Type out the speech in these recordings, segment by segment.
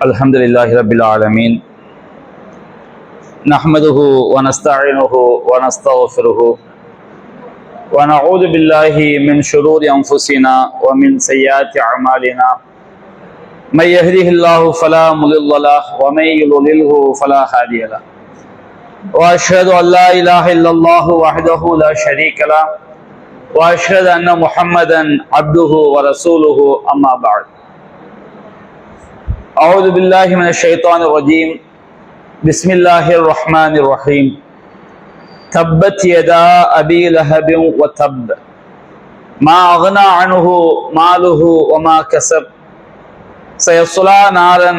الحمد لله رب العالمين نحمده ونستعينه ونستغفره ونعوذ بالله من شرور أنفسنا ومن سيئات أعمالنا من يهده الله فلا مضل له ومن يضلله فلا هادي له وأشهد أن لا إله إلا الله وحده لا شريك له وأشهد أن محمدا عبده ورسوله أما بعد أعوذ بالله من الشيطان الرجيم بسم الله الرحمن الرحيم تبت يدا أبي لهب وتب ما أغنى عنه ماله وما كسب سيصلى نارا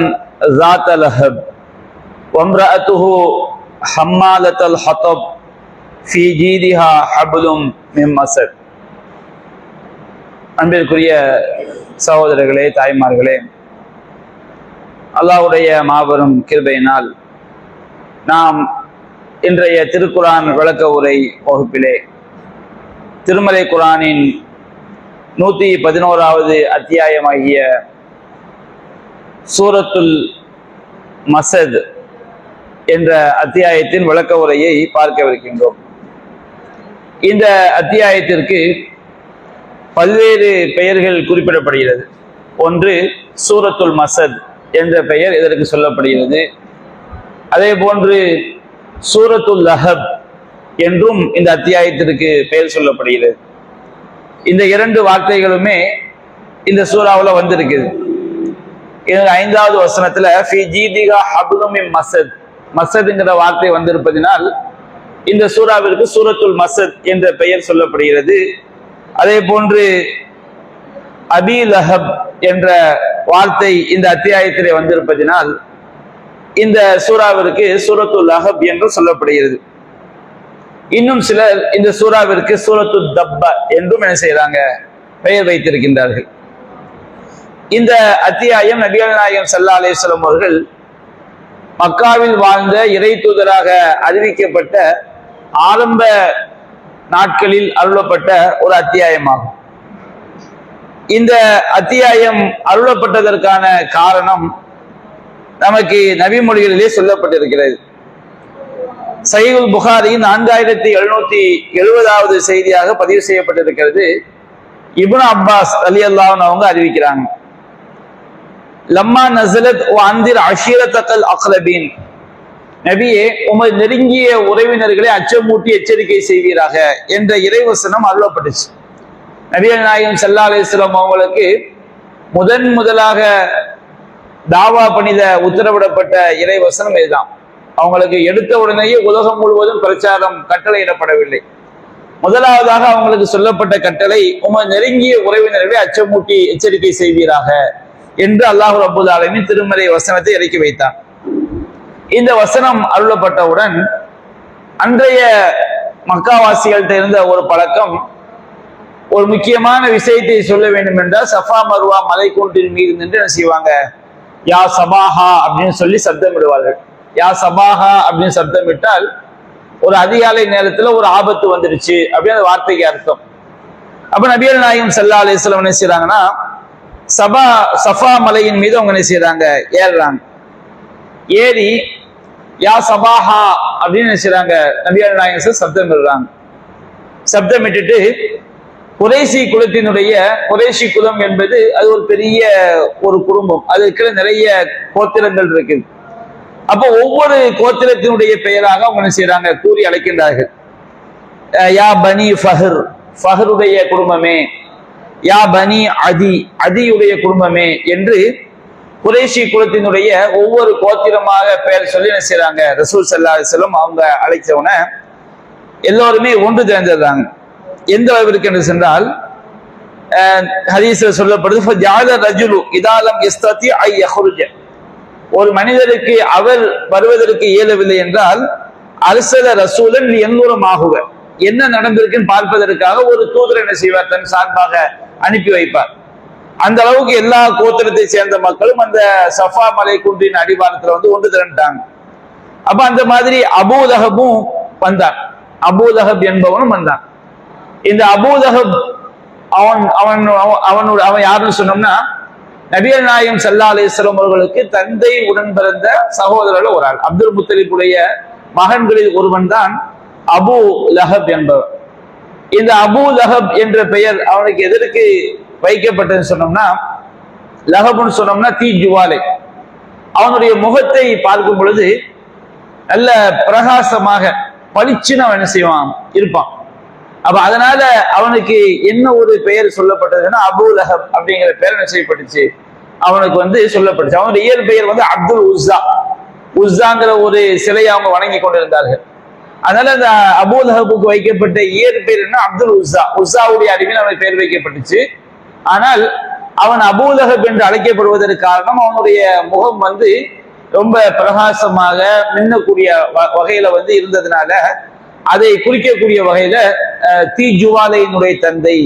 ذات لهب وامرأته حمالة الحطب في جيدها حبل من مسد. அன்பிற்குரிய சகோதரர்களே, தாய்மார்களே, அல்லாஹ்வுடைய மாபெரும் கிருபையினால் நாம் இன்றைய திருக்குரான் விளக்க உரை வகுப்பிலே திருமலை குரானின் 111வது அத்தியாயமாகிய சூரத்துல் மஸத் என்ற அத்தியாயத்தின் விளக்க உரையை பார்க்கவிருக்கின்றோம். இந்த அத்தியாயத்திற்கு பல்வேறு பெயர்கள் குறிப்பிடப்படுகிறது. ஒன்று, சூரத்துல் மஸத் என்ற பெயர் இதற்கு சொல்லப்படுகிறது. அதே போன்று சூரத்துல் லஹப் என்றும் இந்த அத்தியாயத்திற்கு பெயர் சொல்லப்படுகிறது. இந்த இரண்டு வார்த்தைகளுமே இந்த சூறாவில் வந்திருக்குது. 5வது வசனத்துல ஃபி ஜீதிகா ஹப்லும் மின் மஸத், மஸத்ங்கிற வார்த்தை வந்திருப்பதினால் இந்த சூறாவிற்கு சூரத்துல் மஸத் என்ற பெயர் சொல்லப்படுகிறது. அதே போன்று அபி லஹப் என்ற வார்த்தை இந்த அத்தியாயத்திலே வந்திருப்பதினால் இந்த சூறாவிற்கு சூரத்துல் லஹப் என்று சொல்லப்படுகிறது. இன்னும் சிலர் இந்த சூறாவிற்கு சூரத்துல் தப்ப என்றும் என்ன செய்யறாங்க, பெயர் வைத்திருக்கின்றார்கள். இந்த அத்தியாயம் நபிகள் நாயகம் ஸல்லல்லாஹு அலைஹி வஸல்லம் அவர்கள் மக்காவில் வாழ்ந்த இறை தூதராக அறிவிக்கப்பட்ட ஆரம்ப நாட்களில் அருளப்பட்ட ஒரு அத்தியாயமாகும். இந்த அத்தியாயம் அருளப்பட்டதற்கான காரணம் நமக்கு நபிமொழிகளிலே சொல்லப்பட்டிருக்கிறது. சஹீஹுல் புகாரி 4770வது செய்தியாக பதிவு செய்யப்பட்டிருக்கிறது. இப்னு அப்பாஸ் ரலியல்லாஹு அன்ஹு அவங்க அறிவிக்கிறாங்க, லம்மா நஸலத் வ அன்திர் அஷீரத்தகல் அக்லபீன், நபியே உமது நெருங்கிய உறவினர்களை அச்சமூட்டி எச்சரிக்கை செய்வீராக என்ற இறைவசனம் அருளப்பட்டுச்சு. நபிகள் நாயகம் ஸல்லல்லாஹு அலைஹி வஸல்லம் அவங்களுக்கு முதலாக தாவா பணித உத்தரவிடப்பட்ட இறைவசனம் இதுதான். அவங்களுக்கு எடுத்த உடனேயே உலகம் முழுவதும் பிரச்சாரம் கட்டளையிடப்படவில்லை. முதலாவதாக அவங்களுக்கு சொல்லப்பட்ட கட்டளை, உமது நெருங்கிய உறவினர்களை அச்சமூட்டி எச்சரிக்கை செய்வீராக என்று அல்லாஹ் ரப்பல் ஆலமீன் திருமறை வசனத்தை இறக்கி வைத்தார். இந்த வசனம் அருளப்பட்டவுடன் அன்றைய மக்காவாசிகள்கிட்ட இருந்த ஒரு பழக்கம், ஒரு முக்கியமான விஷயத்தை சொல்ல வேண்டும் என்றால் சஃபா மர்வா மலை குன்றின் மீது நின்று என்ன செய்வாங்க, யா சபாஹா அப்படின்னு சொல்லி சப்தமிடுவார்கள். யா சபாஹா அப்படின்னு சப்தமிட்டால் ஒரு அதிகாலை நேரத்துல ஒரு ஆபத்து வந்துடுச்சு அப்படின்னு அந்த வார்த்தைக்கு அர்த்தம். அப்ப நபிகள் நாயகம் ஸல்லல்லாஹு அலைஹி வஸல்லம் என்ன செய்யறாங்கன்னா, சஃபா மலையின் மீது அவங்க என்ன செய்யறாங்க, ஏறுறாங்க. ஏறி யா சபாஹா அப்படின்னு என்ன செய்யறாங்க, நபிகள் நாயகம் சப்தமிடுறாங்க. சப்தமிட்டுட்டு குறைசி குலத்தினுடைய, குறைசி குலம் என்பது அது ஒரு பெரிய ஒரு குடும்பம், அதுக்கு நிறைய கோத்திரங்கள் இருக்குது. அப்போ ஒவ்வொரு கோத்திரத்தினுடைய பெயராக அவங்க என்ன செய்யறாங்க, கூறி அழைக்கின்றார்கள். யா பனி ஃபஹர், ஃபஹருடைய குடும்பமே, யா பனி அதி, அதியுடைய குடும்பமே என்று குறைசி குலத்தினுடைய ஒவ்வொரு கோத்திரமாக பெயர் சொல்லி என்ன செய்யறாங்க, ரசூல் ஸல்லல்லாஹு அலைஹி வஸல்லம் அவங்க அழைச்சவன எல்லோருமே ஒன்று திரண்டுறாங்க. எந்த அளவிற்கு என்று சென்றால் ஹதீஸ்ல சொல்லப்படுது, ஒரு மனிதருக்கு அவர் வருவதற்கு இயலவில்லை என்றால் அரசல ரசூலன் எண்ணூரமாகுவ, என்ன நடந்திருக்குன்னு பார்ப்பதற்காக ஒரு தூதர் என்ன செய்வார், தன் சார்பாக அனுப்பி வைப்பார். அந்த அளவுக்கு எல்லா கோத்திரத்தை சேர்ந்த மக்களும் அந்த சஃபா மலை குன்றின் அடிவாரத்துல ஒன்று திரண்டாங்க. அப்ப அந்த மாதிரி அபூலஹபும் வந்தான், அபூலஹப் என்பவனும் வந்தான். இந்த அபூலஹப் அவன் யாருன்னு சொன்னோம்னா நபிகள் நாயகம் ஸல்லல்லாஹு அலைஹி வஸல்லம் அவர்களுக்கு தந்தை உடன் பிறந்த சகோதரர்கள் ஒரு ஆள். அப்துல் முத்தலிபுடைய மகன்களில் ஒருவன் தான் அபு லஹப் என்பவர். இந்த அபு லஹப் என்ற பெயர் அவனுக்கு எதற்கு வைக்கப்பட்டதுன்னு சொன்னோம்னா, லஹப்னு சொன்னோம்னா தீ ஜுவாலை. அவனுடைய முகத்தை பார்க்கும் பொழுது நல்ல பிரகாசமாக பளிச்சுன்னு அவன் என்ன செய்வான் இருப்பான். அப்ப அதனால அவனுக்கு என்ன ஒரு பெயர் சொல்லப்பட்டதுன்னா அபு லஹப் அப்படிங்கிற பெயர் என்ன செய்யப்பட்டுச்சு, அவனுக்கு சொல்லப்பட்டுச்சு. அவனுடைய இயற்பெயர் அப்துல் உஸ்ஸா. உஸ்ஸாங்கிற ஒரு சிலையை அவங்க வணங்கி கொண்டிருந்தார்கள். அதனால அந்த அபு லஹபுக்கு வைக்கப்பட்ட இயற்பெயர் என்ன, அப்துல் உஸ்ஸா. உஸ்ஸாவுடைய அடிமையில் அவனுக்கு பெயர் வைக்கப்பட்டுச்சு. ஆனால் அவன் அபு லஹப் என்று அழைக்கப்படுவதற்கு காரணம் அவனுடைய முகம் ரொம்ப பிரகாசமாக மின்னக்கூடிய வகையில இருந்ததுனால அதை குறிக்கக்கூடிய வகையில தீ ஜுவாலையினுடைய தந்தை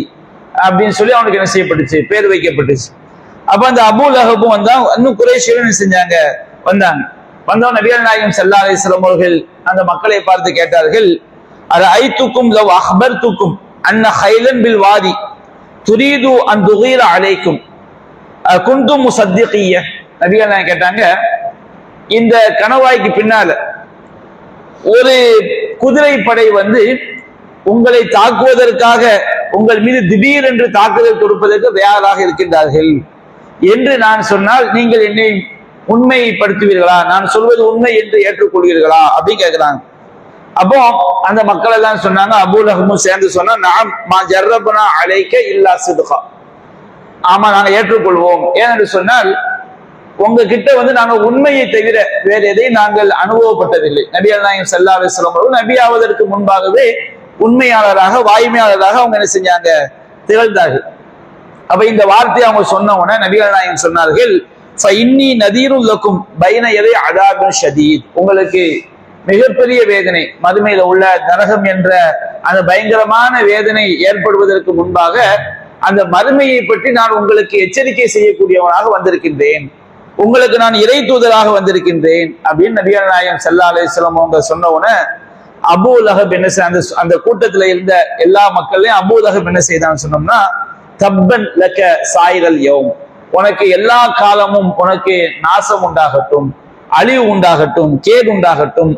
அப்படின்னு சொல்லி அவனுக்கு என்ன செய்யப்பட்டுச்சு, பேர் வைக்கப்பட்டுச்சு. அப்ப அந்த அபு லஹபும் இன்னும் குறைஷிகள் என்ன செஞ்சாங்க, வந்தவன் நபிகள் நாயகம் ஸல்லல்லாஹு அலைஹி வஸல்லம் அவர்கள் அந்த மக்களை பார்த்து கேட்டார்கள், அரைத்துக்கும் லவ் அஹ்பர்துக்கும் அன்ன ஹைலன் பில் வாதி துரீது அன் துகீர அலைக்கும் குன்தும் முஸத்திகிய்ய. நபிகள் நாயகம் கேட்டாங்க, இந்த கணவாய்க்கு பின்னால ஒரு குதிரை படை உங்களை தாக்குவதற்காக உங்கள் மீது திடீர் என்று தாக்குதல் கொடுப்பதற்கு தயாராக இருக்கின்றார்கள் என்று நான் சொன்னால் நீங்கள் என்னை உண்மைப்படுத்துவீர்களா, நான் சொல்வது உண்மை என்று ஏற்றுக்கொள்வீர்களா அப்படின்னு கேட்கிறாங்க. அப்போ அந்த மக்கள் எல்லாம் சொன்னாங்க, அபூ லஹபும் சேர்ந்து சொன்னா, நாம் மா ஜர்ரபனா அலைக்க இல்லா சிதுகா, ஆமா நாங்க ஏற்றுக்கொள்வோம். ஏனென்று சொன்னால் உங்ககிட்ட நாங்க உண்மையை தவிர வேற எதையும் நாங்கள் அனுபவப்பட்டதில்லை. நபிகள் நாயகம் ஸல்லல்லாஹு அலைஹி வஸல்லம் அவர்கள் நபி ஆவதற்கு முன்பாகவே உண்மையாளராக வாய்மையாளராக அவங்க என்ன செஞ்சாங்க, திகழ்ந்தார்கள். அப்ப இந்த வார்த்தையை அவங்க சொன்ன உடனே நபிகள் நாயகம் சொன்னார்கள், ஃபஇன்னி நதீருல் லக்கும் பைன யதை அதாபின் ஷதீத், உங்களுக்கு மிகப்பெரிய வேதனை மறுமையில உள்ள நரகம் என்ற அந்த பயங்கரமான வேதனை ஏற்படுவதற்கு முன்பாக அந்த மறுமையை பற்றி நான் உங்களுக்கு எச்சரிக்கை செய்யக்கூடியவனாக வந்திருக்கின்றேன், உங்களுக்கு நான் இறை தூதராக வந்திருக்கின்றேன் அப்படின்னு நபிகள் நாயகம் ஸல்லல்லாஹு அலைஹி வஸல்லம் அவங்க சொன்ன உடனே அபூ லஹப் என்ன அந்த கூட்டத்துல இருந்த எல்லா மக்களையும் அபூ லஹப் என்ன செய்தான்னு சொன்னோம்னா, தப்பன் லக சாயிரல் யௌம், உனக்கு எல்லா காலமும் உனக்கு நாசம் உண்டாகட்டும், அழிவு உண்டாகட்டும், கேடு உண்டாகட்டும்.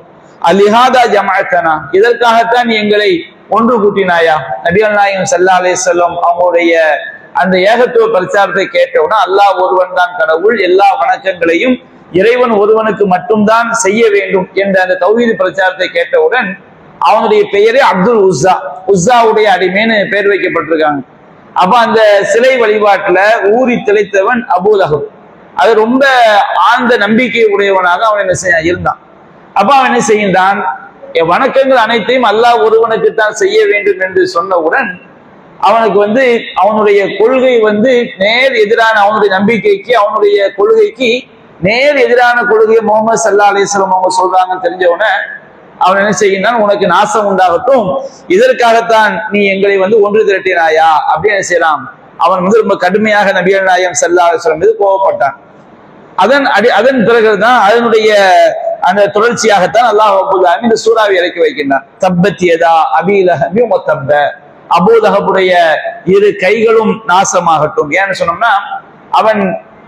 அலிஹாதா ஜமாஅத்தனா, இதற்காகத்தான் எங்களை ஒன்று கூட்டினாயா. நபிகள் நாயகம் ஸல்லல்லாஹு அலைஹி வஸல்லம் அவங்களுடைய அந்த ஏகத்துவ பிரச்சாரத்தை கேட்டவுடன் அல்லாஹ் ஒருவன் தான் கடவுள், எல்லா வணக்கங்களையும் இறைவன் ஒருவனுக்கு மட்டும்தான் செய்ய வேண்டும் என்ற அந்த தௌஹீத் பிரச்சாரத்தை கேட்டவுடன் அவனுடைய பெயரே அப்துல் உஸ்ஸா, உஸ்ஸாவுடைய அடிமைன்னு பெயர் வைக்கப்பட்டிருக்காங்க. அப்ப அந்த சிலை வழிபாட்டுல ஊறி திளைத்தவன் அபூ லஹப். அது ரொம்ப ஆழ்ந்த நம்பிக்கை உடையவனாக அவன் என்ன செய்ய இருந்தான். அப்ப அவன் என்ன செய்கின்றான், வணக்கங்கள் அனைத்தையும் அல்லாஹ் ஒருவனுக்கு தான் செய்ய வேண்டும் என்று சொன்னவுடன் அவனுக்கு அவனுடைய கொள்கை நேர் எதிரான, அவனுடைய நம்பிக்கைக்கு அவனுடைய கொள்கைக்கு நேர் எதிரான கொள்கையை முஹம்மது ஸல்லல்லாஹு அலைஹி வஸல்லம் அவங்க சொல்றாங்கன்னு தெரிஞ்சவுடனே அவன் என்ன செய்கின்றான், உனக்கு நாசம் உண்டாகட்டும், இதற்காகத்தான் நீ எங்களை ஒன்று திரட்டினாயா அப்படின்னு செய்யலாம். அவன் ரொம்ப கடுமையாக நபிகள் நாயகம் ஸல்லல்லாஹு அலைஹி வஸல்லம் மீது கோபப்பட்டான். அதன் பிறகுதான் அதனுடைய அந்த தொடர்ச்சியாகத்தான் அல்லாஹ் ரப்பல் ஆலமீன் இந்த சூறாவை இறக்கி வைக்கின்றான். தப்பத் யதா அபீ லஹபி வ தப்ப, அபூ லஹபுடைய இரு கைகளும் நாசமாகட்டும். ஏன்னு சொன்னோம்னா அவன்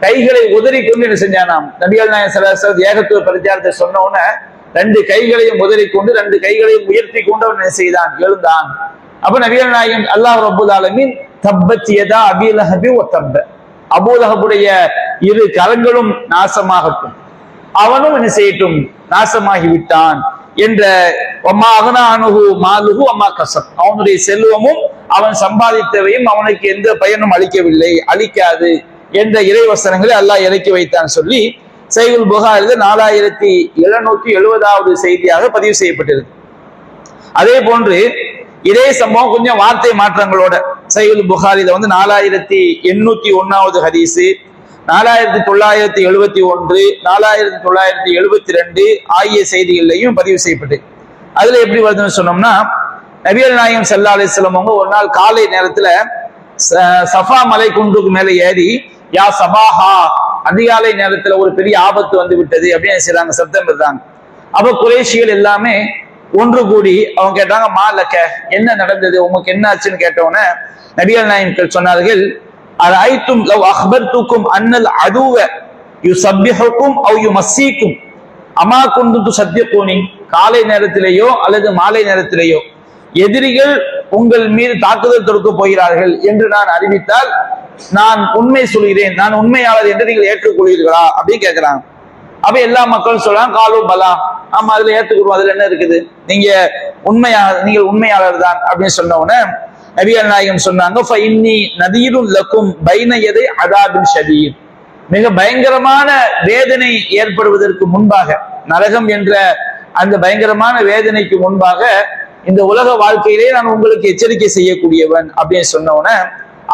கைகளை உதறி கொண்டு என்ன செஞ்சானாம், நபிகள் நாயகம் ஸல்லல்லாஹு அலைஹி வஸல்லம் ஏகத்துவ பிரச்சாரத்தை சொன்ன உடனே ரெண்டு கைகளையும் உதறி கொண்டு ரெண்டு கைகளையும் உயர்த்தி கொண்டு அவன் என்ன செய்தான், எழுந்தான். அப்ப நபிகள் நாயகம் அல்லாஹ் ரப்பல் ஆலமீன் தப்பத் யதா அபீ லஹபி வ தப்ப, அபூ லஹபுடைய இரு கரங்களும் நாசமாகட்டும், அவனும் என்ன செய்யட்டும், நாசமாகி விட்டான் என்ற அவனுடைய செல்வமும் அவன் சம்பாதித்தவையும் அவனுக்கு எந்த பயனும் அளிக்கவில்லை, அளிக்காது என்ற இறைவசனங்களை அல்லாஹ் இறக்கி வைத்தான் சொல்லி சஹீஹுல் புகாரில 4770வது செய்தியாக பதிவு செய்யப்பட்டிருக்கு. அதே போன்று இதே சம்பவம் கொஞ்சம் வார்த்தை மாற்றங்களோட சஹீஹுல் புகாரில 4801வது ஹதீஸ், 4971, 4972 ஆகிய செய்திகளையும் பதிவு செய்யப்பட்டு அதுல எப்படி வருதுன்னு சொன்னோம்னா, நபிகள் நாயகம் ஸல்லல்லாஹு அலைஹி வஸல்லம் அவங்க ஒரு நாள் காலை நேரத்துல சஃபா மலை குன்றுக்கு மேல ஏறி யா சபாஹா, அதிகாலை நேரத்துல ஒரு பெரிய ஆபத்து விட்டது அப்படின்னு செய்றாங்க, சப்தம் இருந்தாங்க. அப்ப குறைஷிகள் எல்லாமே ஒன்று கூடி அவங்க கேட்டாங்க, மாலக்க என்ன நடந்தது, உமக்கு என்ன ஆச்சுன்னு கேட்டவுடனே நபிகள் நாயகம் சொன்னார்கள், அரைத்தும் லவ் அக்பர்துக்கும் அன்னல் அதுவ யுஸப்பிஹுக்கும் அவ் யுமஸ்ஸீக்கும் அமா குந்தும் துஸத்திகூனி. காலை நேரத்திலேயோ அல்லது மாலை நேரத்திலேயோ எதிரிகள் உங்கள் மீது தாக்குதல் தொடுக்க போகிறார்கள் என்று நான் அறிவித்தால் நான் உண்மை சொல்கிறேன், நான் உண்மையாளர் என்று நீங்கள் ஏற்றுக்கொள்வீர்களா அப்படின்னு கேட்கிறாங்க. அப்ப எல்லா மக்களும் சொல்றாங்க காலு பலா, ஆமா அதுல ஏற்றுக்கொள்வோம், அதுல என்ன இருக்குது, நீங்கள் உண்மையாளர் தான் அப்படின்னு சொன்ன உடனே நபிகள் நாயகம் சொன்னாங்க ஃபஇன்னி நதீருன் லக்கும் பைன யதை அதாபின் ஷதீத். மிக பயங்கரமான வேதனை ஏற்படுவதற்கு முன்பாக, நரகம் என்ற அந்த பயங்கரமான வேதனைக்கு முன்பாக இந்த உலக வாழ்க்கையிலே நான் உங்களுக்கு எச்சரிக்கை செய்யக்கூடியவன் அப்படின்னு சொன்ன உடனே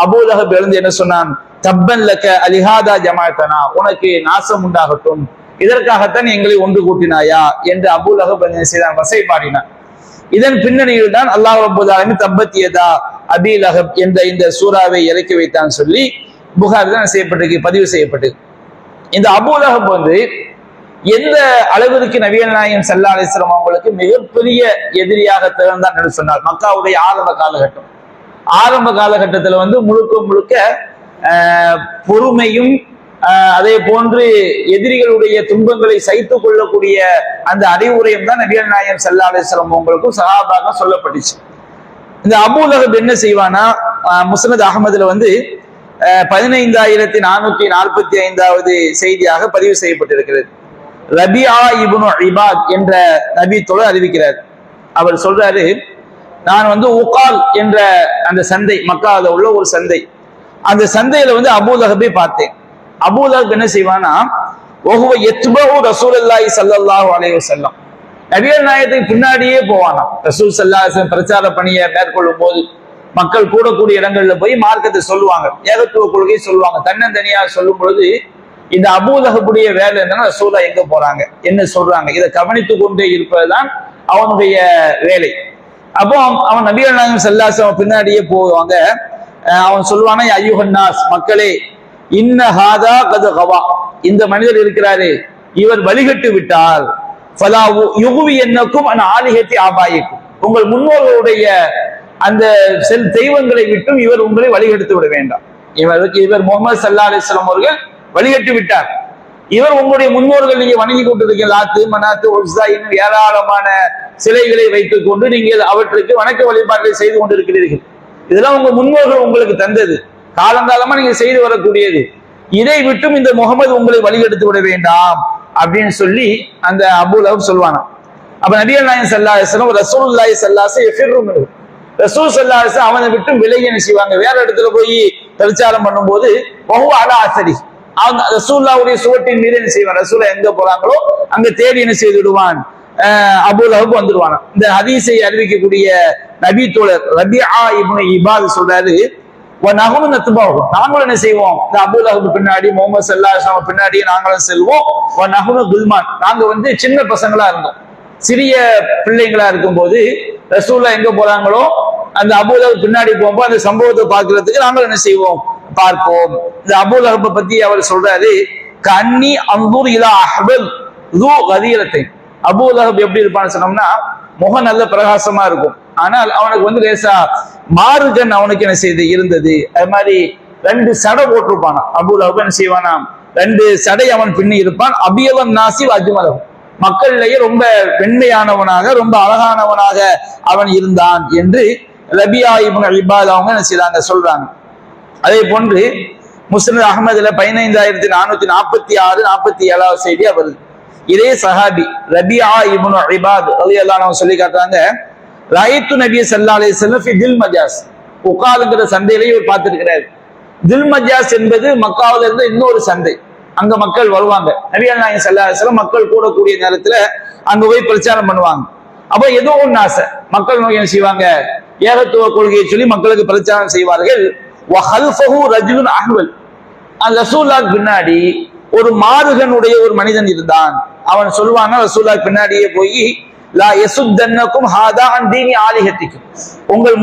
அபூ லஹப் எழுந்து என்ன சொன்னான், தப்பன் லக்க அலிஹாதா ஜமாஅத்தனா, உனக்கு நாசம் உண்டாகட்டும், இதற்காகத்தான் எங்களை ஒன்று கூட்டினாயா என்று அபூ லஹப் என்ன செய்தான், வசை பாடினான். இதன் பின்னணியில் தான் அல்லாஹ் ரப்பல் ஆலமீன் தப்பத் யதா அபீ லஹப் என்ற இந்த சூறாவை இறக்கி வைத்தான் சொல்லி புகாரி தான் செய்யப்பட்டிருக்கு, பதிவு செய்யப்பட்டது. இந்த அபூ லஹப் எந்த அளவிற்கு நபிகள் நாயகம் ஸல்லல்லாஹு அலைஹி வஸல்லம் அவங்களுக்கு மிகப்பெரிய எதிரியாக திகழ்ந்தான் என்று சொன்னார். மக்காவுடைய ஆரம்ப காலகட்டத்துல முழுக்க முழுக்க பொறுமையும் அதே போன்று எதிரிகளுடைய துன்பங்களை சகித்துக் கொள்ளக்கூடிய அந்த அறிவுரையும் தான் நபிகள் நாயகம் ஸல்லல்லாஹு அலைஹி வஸல்லம் அவங்களுக்கும் சஹாபாக சொல்லப்பட்டுச்சு. இந்த அபூ லஹப் என்ன செய்வானா, முஸ்னத் அஹ்மதுல 15445வது செய்தியாக பதிவு செய்யப்பட்டிருக்கிறது. ரபியா இப்னு இபாத் என்ற நபி தோழர் அறிவிக்கிறார். அவர் சொல்றாரு, நான் உகால் என்ற அந்த சந்தை, மக்கால உள்ள ஒரு சந்தை, அந்த சந்தையில அபூ லஹபை பார்த்தேன். அபூ லஹப் என்ன செய்வானா, வஹுவ யத்பஉ ரசூலுல்லாஹி ஸல்லல்லாஹு அலைஹி வஸல்லம், நபிகள் நாயகத்துக்கு பின்னாடியே போவானா. ரசூல் ஸல்லல்லாஹு அலைஹி வஸல்லம் பிரச்சார பணியை மேற்கொள்ளும் போது மக்கள் கூடக்கூடிய இடங்கள்ல போய் மார்க்கத்தை சொல்லுவாங்க, ஏகத்துவ கொள்கையை சொல்லுவாங்க. தன்னந்தனியா சொல்லும் பொழுது இந்த அபூ லஹபுடைய வேலை என்னன்னா, ரசூலா எங்க போறாங்க, என்ன சொல்றாங்க, இதை கவனித்துக் கொண்டே இருப்பதுதான் அவனுடைய வேலை. அப்போ அவன் நபிகள் நாயகம் ஸல்லல்லாஹு அலைஹி வஸல்லம் பின்னாடியே போவாங்க. அவன் சொல்லுவானா, அய்யுஹன்னாஸ், மக்களே, இன்ன ஹாதா கத் கவா, இந்த மனிதர் இருக்கிறாரு, இவர் வழிகட்டு விட்டால் ஃபலா யுகுவியன்னக்கும் அன் ஆலிஹத்தி ஆபாயிக்கும், உங்கள் முன்னோர்களுடைய அந்த தெய்வங்களை விட்டும் இவர் உங்களை வழிகெடுத்து விட வேண்டாம். இவர் முஹம்மது ஸல்லல்லாஹு அலைஹி வஸல்லம் அவர்கள் வழிகட்டு விட்டார். இவர் உங்களுடைய முன்னோர்கள் நீங்க வணங்கி கொண்டிருக்க லாத்து மனாத்து உஸ்ஸா இன்னும் ஏராளமான சிலைகளை வைத்துக் கொண்டு நீங்கள் அவற்றுக்கு வணக்க வழிபாடுகளை செய்து கொண்டிருக்கிறீர்கள். இதெல்லாம் உங்க முன்னோர்கள் உங்களுக்கு தந்தது, காலங்காலமா நீங்க செய்து வரக்கூடியது. இதை விட்டும் இந்த முகமது உங்களை வழிகெடுத்து விட வேண்டாம் அப்படின்னு சொல்லி அந்த அபூ லஹப் சொல்வானா. அப்ப நபிகள் நாயகம் ஸல்லல்லாஹு அலைஹி வஸல்லம் ரசூலுல்லாஹி ஸல்லல்லாஹு அலைஹி வஸல்லம் ரசூல் ஸல்லல்லாஹு அலைஹி வஸல்லம் அவனை விட்டு விலகி என்ன செய்வாங்க, வேற இடத்துல போய் பிரச்சாரம் பண்ணும்போது வஹுவ அலா அஸரி, அவன் ரசூலுல்லாஹ்வுடைய சுவட்டின் மீது என்ன செய்வான், ரசூலா எங்க போறாங்களோ அங்க தேடி என்ன செய்து விடுவான், அபூ லஹப் வந்துடுவான். இந்த ஹதீஸை அறிவிக்கக்கூடிய நபி தோழர் ரபியா இப்னு இபாத் சொல்றாரு, நாங்களும் என்ன செய்வோம், இந்த அபூ லஹப் பின்னாடி முஹம்மது ஸல்லல்லாஹு அலைஹி வஸல்லம் பின்னாடி நாங்களும் செல்வோம். நாங்க சின்ன பசங்களா இருந்தோம், சிறிய பிள்ளைங்களா இருக்கும் போது ரசூலா எங்க போறாங்களோ அந்த அபூ லஹப் பின்னாடி போகும்போது அந்த சம்பவத்தை பார்க்கிறதுக்கு நாங்களும் என்ன செய்வோம், பார்ப்போம். இந்த அபூ லஹப் பத்தி அவர் சொல்றாரு, கன்னி அன்துர் இலா அஹ்பல் து கதீரத்தை. அபூ லஹப் எப்படி இருப்பான்னு சொன்னோம்னா, முகம் நல்ல பிரகாசமா இருக்கும், ஆனால் அவனுக்கு லேசா மாறுகன் அவனுக்கு என்ன செய்து இருந்தது. அது மாதிரி 2 சடை போட்டிருப்பானா. அபூ லஹப் என்ன செய்வானா, 2 சடை அவன் பின்னி இருப்பான். அபியவன் நாசி அஜ்மலஹு, மக்களிலேயே ரொம்ப வெண்மையானவனாக ரொம்ப அழகானவனாக அவன் இருந்தான் என்று ரபியா இப்னு இபாத் அவங்க என்ன செய்றாங்க சொல்றாங்க. அதே போன்று முஸ்னத் அஹ்மதுல 15446 47வது செய்தி வருது. இதே சஹாபி ரபியா இப்னு இபாத் ரலியல்லாஹு அன்ஹு சொல்லி காட்டுறாங்க, ரஅய்து நபி ஸல்லல்லாஹு அலைஹி வஸல்லம் ஃபி தில் மஜாஸ், உகால்ங்கிற சந்தையிலேயே இவர் பார்த்திருக்கிறார். தில் மஜாஸ் என்பது மக்காவில இருந்து இன்னொரு சந்தை, அங்க மக்கள் வருவாங்க. நபிகள் நாயகம் ஸல்லல்லாஹு அலைஹி வஸல்லம் மக்கள் கூடக்கூடிய நேரத்துல அங்க போய் பிரச்சாரம் பண்ணுவாங்க. அப்ப ஏதோ ஒன்று ஆசை, மக்கள் நோய் என்ன செய்வாங்க, ஏகத்துவ கொள்கையை சொல்லி மக்களுக்கு பிரச்சாரம் செய்வார்கள். வஹல்ஃபஹு ரஜுலுன் அஹ்வல், அந்த ரசூலுல்லாஹ் பின்னாடி ஒரு மாறுகனுடைய ஒரு மனிதன் இருந்தான். அவன் சொல்வானா, ரசூலுல்லாஹ் பின்னாடியே போய் லா யசுத்தன்னக்கும் ஹாதா அன் தீனி ஆலிஹத்திக்கும், உங்கள்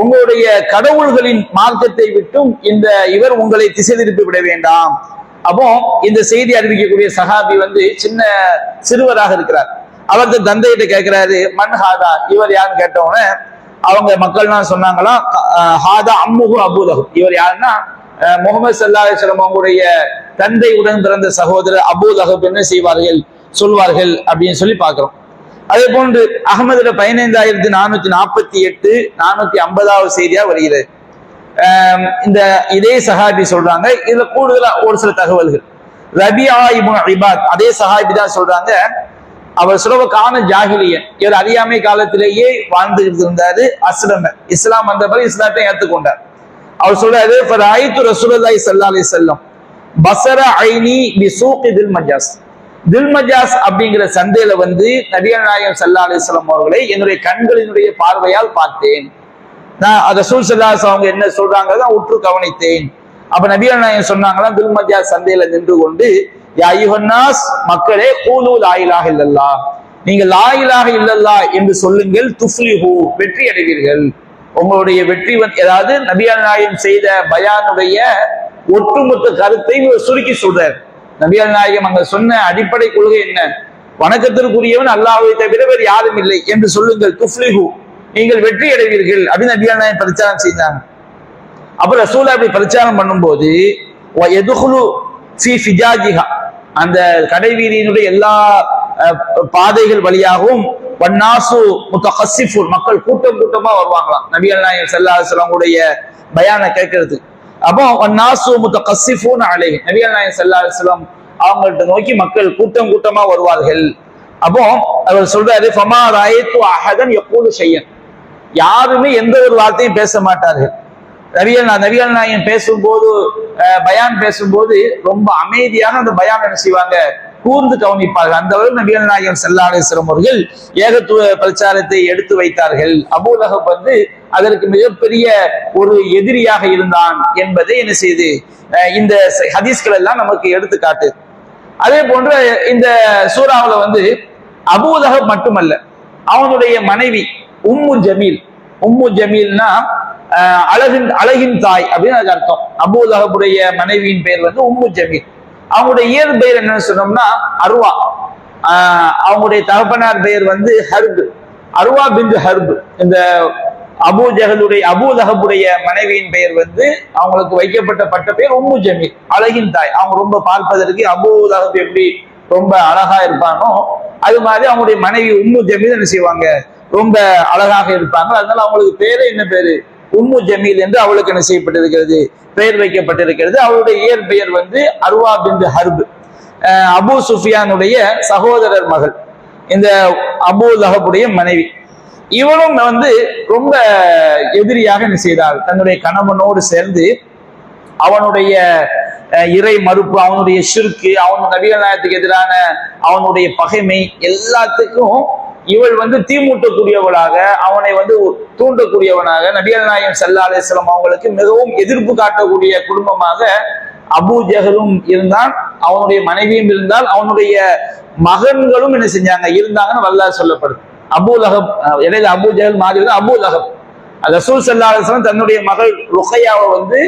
உங்களுடைய கடவுள்களின் மார்க்கத்தை விட்டும் இவர் உங்களை திசை திருப்பி விட வேண்டாம். அப்போ இந்த செய்தி அறிவிக்கக்கூடிய சஹாபி சின்ன சிறுவராக இருக்கிறார். அவரது தந்தையிட்ட கேட்கிறாரு, மன் ஹாதா, இவர் யாருன்னு கேட்டவுடனே அவங்க மக்கள்லாம் சொன்னாங்களாம், ஹாதா அம்முஹு அபூ லஹப், இவர் யாருன்னா முகமது ஸல்லல்லாஹு அலைஹி வஸல்லம் அவங்களுடைய தந்தை உடன் பிறந்த சகோதரர் அபூ லஹப் என்ன செய்வார்கள் சொல்வார்கள் அப்படின்னு சொல்லி பார்க்கிறோம். அதே போன்று அகமதுல 15448 450வது செய்தியா வருகிறது. இந்த இதே சஹாபி சொல்றாங்க, இதுல கூடுதலா ஒரு சில தகவல்கள். ரபியா இப்னு இபாத் அதே சஹாபி தான் சொல்றாங்க, அவர் சுலபக்கான ஜாகிலியன், இவர் அறியாமை காலத்திலேயே வாழ்ந்துகிட்டு இருந்தாரு. அஸ்லம, இஸ்லாம் வந்த பிறகு இஸ்லாத்தை ஏற்றுக்கொண்டார். அவர் சொல்றாரு, ஃபராயித்து ரசூலுல்லாஹி ஸல்லல்லாஹு அலைஹி வஸல்லம் பஸர ஐனி பிசூகி தில் மஜாஸ், தில் மஜாஸ் அப்படிங்கிற சந்தையில வந்து நபிகள் நாயகம் ஸல்லல்லாஹு அலைஹி வஸல்லம் அவர்களை என்னுடைய கண்களினுடைய பார்வையால் பார்த்தேன். நான் ரசூல் ஸல்லல்லாஹு அலைஹி வஸல்லம் அவங்க என்ன சொல்றாங்க உற்று கவனித்தேன். அப்ப நபிகள் நாயகம் சொன்னாங்களா, தில் மஜாஸ் சந்தையில நின்று கொண்டு, யா அய்யுஹன்னாஸ், மக்களே, கூலு லா இலாஹ இல்லல்லாஹ், நீங்கள் லா இலாஹ இல்லல்லாஹ் என்று சொல்லுங்கள், துஃப்லிஹு, வெற்றி அடைவீர்கள். உங்களுடைய வெற்றி ஏதாவது நபிகள் நாயகம் செய்த பயானுடைய ஒட்டுமொத்த கருத்தை சுருக்கி சொல்றார். நபிகள் நாயகம் அங்க சொன்ன அடிப்படை கொள்கை என்ன? வணக்கத்திற்குரியவன் அல்லாஹ்வை தவிர வேறு யாரும் இல்லை என்று சொல்லுங்கள், துஃப்லிஹு, நீங்கள் வெற்றி அடைவீர்கள் அப்படின்னு நபிகள் நாயகம் பிரச்சாரம் செய்தாங்க. அப்புறம் ரசூலா அப்படி பிரச்சாரம் பண்ணும்போது அந்த கடை வீதியினுடைய எல்லா பாதைகள் வழியாகவும் மக்கள் கூட்டம் கூட்டமா வருவாங்களாம் நபிகள் நாயகம் ஸல்லல்லாஹு அலைஹி வஸல்லம் உடைய பயானை கேட்கறது. அப்போ வன்னாசு முத்தகஸ்ஸிஃபூன அலைஹி, நபிகள் நாயகம் ஸல்லல்லாஹு அலைஹி வஸல்லம் அவங்கள்ட்ட நோக்கி மக்கள் கூட்டம் கூட்டமா வருவார்கள். அப்போ அவர் சொல்றாரு, ஃபமா ராயத்து அஹதன் யகூலு ஷையன், யாருமே எந்த ஒரு வார்த்தையும் பேச மாட்டார்கள். நபிகள் நாயகம் பேசும்போது, பயான் பேசும்போது ரொம்ப அமைதியாக அந்த பயான் என்ன செய்வாங்க, கூர்ந்து கவனிப்பார்கள். அந்த அளவுக்கு நபிகள் நாயகம் ஸல்லல்லாஹு அலைஹி வஸல்லம் அவர்கள் ஏகத்துவ பிரச்சாரத்தை எடுத்து வைத்தார்கள். அபூ லஹப் வந்து அதற்கு மிகப்பெரிய ஒரு எதிரியாக இருந்தான் என்பதை என்ன செய்து இந்த ஹதீஸ்கள் எல்லாம் நமக்கு எடுத்துக்காட்டு. அதே போன்று இந்த சூறாவுல வந்து அபூ லஹப் மட்டுமல்ல, அவனுடைய மனைவி உம்மு ஜமீல், உம்மு ஜமீல்னா அழகின் தாய் அப்படின்னு அதுக்கு அர்த்தம். அபூ லஹபுடைய மனைவியின் பெயர் வந்து உம்மு ஜமீல். அவங்களுடைய இயற் பெயர் என்னன்னு சொன்னோம்னா அர்வா. அவங்களுடைய தகப்பனார் பெயர் வந்து ஹர்ப், அர்வா பின்த் ஹர்ப். இந்த அபூ லஹபுடைய மனைவியின் பெயர் வந்து அவங்களுக்கு வைக்கப்பட்ட பட்ட பெயர் உம்மு ஜமீல், அழகின் தாய். அவங்க ரொம்ப பார்ப்பதற்கு அபூ லஹப் எப்படி ரொம்ப அழகா இருப்பானோ அது மாதிரி அவங்களுடைய மனைவி உம்மு ஜமீல் என்ன செய்வாங்க, ரொம்ப அழகாக இருப்பாங்க. அதனால அவங்களுக்கு பேரு என்ன பேரு, உம்மு ஜமீல் என்று அவளுக்கு என்ன செய்யப்பட்டிருக்கிறது, பெயர் வைக்கப்பட்டிருக்கிறது. அவளுடைய இயற்பெயர் வந்து அர்வா பின்த் ஹர்ப், அபூ சுஃபியானுடைய சகோதரர் மகள், இந்த அபூ லஹபுடைய மனைவி. இவனும் வந்து ரொம்ப எதிரியாக என்ன செய்தாள், தன்னுடைய கணவனோடு சேர்ந்து அவனுடைய இறை மறுப்பு, அவனுடைய ஷிர்கு, அவன் நபிகள் நாயகத்துக்கு எதிரான அவனுடைய பகைமை எல்லாத்துக்கும் இவள் வந்து தீமூட்டக்கூடியவளாக, அவனை வந்து தூண்டக்கூடியவனாக, நபிகள் நாயகம் ஸல்லல்லாஹு அலைஹி வஸல்லம் அவங்களுக்கு மிகவும் எதிர்ப்பு காட்டக்கூடிய குடும்பமாக அபூ ஜஹலும் இருந்தான், அவனுடைய மனைவியும் இருந்தால், அவனுடைய மகன்களும் என்ன செஞ்சாங்க இருந்தாங்கன்னு வல்லாஹ் சொல்லப்படுது. அபூ லஹப் இடையில அபூ ஜஹல் மாதிரி அபூ லஹப். ரசூல் ஸல்லல்லாஹு அலைஹி வஸல்லம் தன்னுடைய மகள் ருக்கையாவை வந்து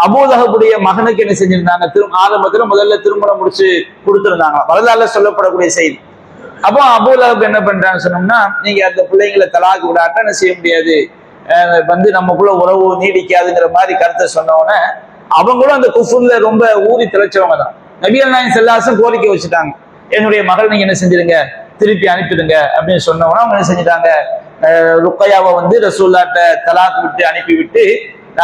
அபூ லஹபுடைய மகனுக்கு என்ன செஞ்சிருந்தாங்க, ஆரம்பத்துல முதல்ல திருமணம் முடிச்சு கொடுத்திருந்தாங்க, வரலாறுல சொல்லப்படக்கூடிய செய்தி. அப்போ அபூ லஹப் என்ன பண்றான்னு சொன்னோம்னா, நீங்க அந்த பிள்ளைங்களை தலாக்கு விடாட்டா என்ன செய்ய முடியாது, வந்து நமக்குள்ள உறவு நீடிக்காதுங்கிற மாதிரி கருத்தை சொன்னோன்னே அவங்களும் அந்த குஃப்ர்ல ரொம்ப ஊறி திளைச்சவங்க தான். நபிகள் நாயகம் ஸல்லல்லாஹு அலைஹி வஸல்லம் கோரிக்கை வச்சுட்டாங்க, என்னுடைய மகள் நீங்க என்ன செஞ்சிருங்க, திருப்பி அனுப்பிடுங்க அப்படின்னு சொன்னவனா அவங்க என்ன செஞ்சிட்டாங்க, ருக்கையாவை வந்து ரசூலுல்லாஹ்ட்ட தலாக் விட்டு அனுப்பிவிட்டு,